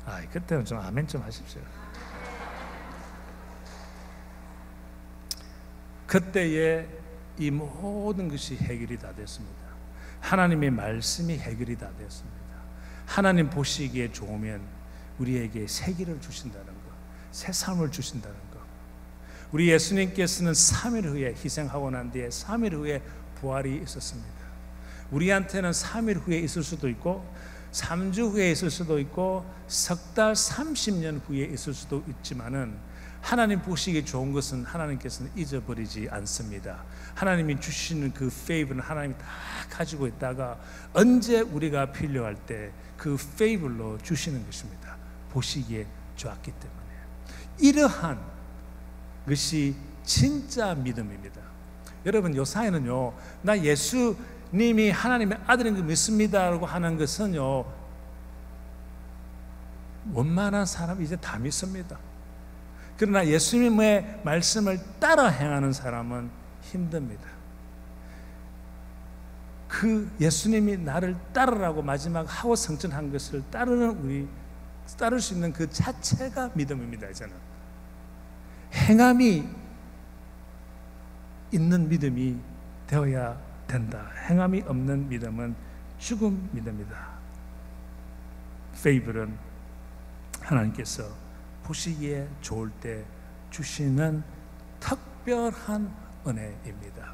거. 그때는 좀 아멘 좀 하십시오. 그때에 이 모든 것이 해결이 다 됐습니다. 하나님의 말씀이 해결이 다 됐습니다. 하나님 보시기에 좋으면 우리에게 새 길을 주신다는 것, 새 삶을 주신다는 것. 우리 예수님께서는 3일 후에 희생하고 난 뒤에 3일 후에 부활이 있었습니다. 우리한테는 3일 후에 있을 수도 있고 3주 후에 있을 수도 있고 석 달 30년 후에 있을 수도 있지만은 하나님 보시기에 좋은 것은 하나님께서는 잊어버리지 않습니다. 하나님이 주시는 그 페이블은 하나님이 다 가지고 있다가 언제 우리가 필요할 때 그 페이블로 주시는 것입니다. 보시기에 좋았기 때문에. 이러한 것이 진짜 믿음입니다. 여러분, 요사이는요, 나 예수님이 하나님의 아들인 거 믿습니다라고 하는 것은요, 원만한 사람 이제 다 믿습니다. 그러나 예수님의 말씀을 따라 행하는 사람은 힘듭니다. 그 예수님이 나를 따르라고 마지막 하고 성천한 것을 따를 수 있는 그 자체가 믿음입니다. 이제는 행함이 있는 믿음이 되어야 된다. 행함이 없는 믿음은 죽은 믿음이다. 페이블은 하나님께서 보시기에 좋을 때 주시는 특별한 은혜입니다.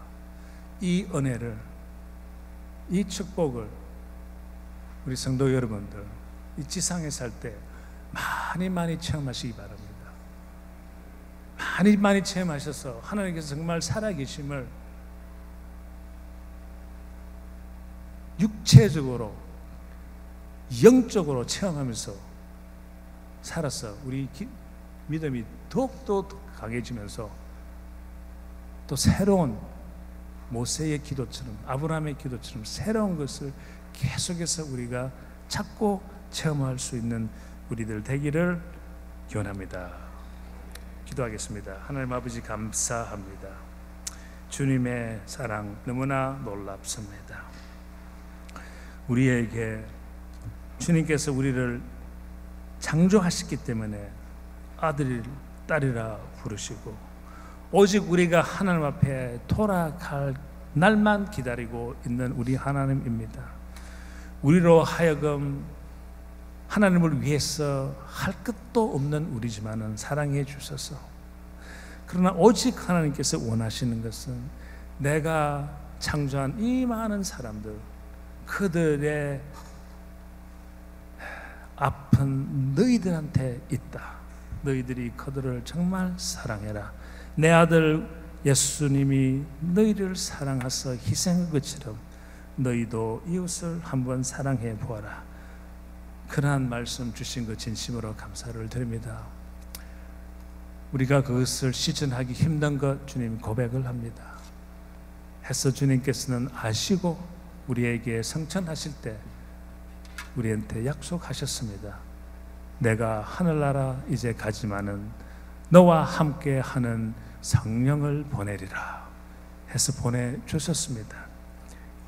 이 은혜를, 이 축복을 우리 성도 여러분들 이 지상에 살 때 많이 체험하시기 바랍니다. 많이 체험하셔서 하나님께서 정말 살아계심을 육체적으로, 영적으로 체험하면서 살아서 우리 믿음이 더욱더 강해지면서 또 새로운 모세의 기도처럼, 아브라함의 기도처럼 새로운 것을 계속해서 우리가 찾고 체험할 수 있는 우리들 되기를 기원합니다. 기도하겠습니다. 하나님 아버지, 감사합니다. 주님의 사랑 너무나 놀랍습니다. 우리에게 주님께서 우리를 창조하셨기 때문에 아들, 딸이라 부르시고 오직 우리가 하나님 앞에 돌아갈 날만 기다리고 있는 우리 하나님입니다. 우리로 하여금 하나님을 위해서 할 것도 없는 우리지만은 사랑해 주셔서, 그러나 오직 하나님께서 원하시는 것은 내가 창조한 이 많은 사람들, 그들의 아픈 너희들한테 있다. 너희들이 그들을 정말 사랑해라. 내 아들 예수님이 너희를 사랑하사 희생한 것처럼 너희도 이웃을 한번 사랑해 보아라. 그러한 말씀 주신 것 진심으로 감사를 드립니다. 우리가 그것을 실천하기 힘든 것 주님 고백을 합니다. 해서 주님께서는 아시고 우리에게 성천하실 때 우리한테 약속하셨습니다. 내가 하늘나라 이제 가지만은 너와 함께 하는 성령을 보내리라 해서 보내주셨습니다.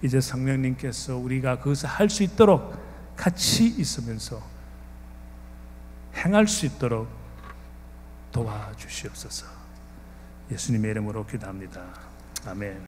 이제 성령님께서 우리가 그것을 할 수 있도록 같이 있으면서 행할 수 있도록 도와주시옵소서. 예수님의 이름으로 기도합니다. 아멘.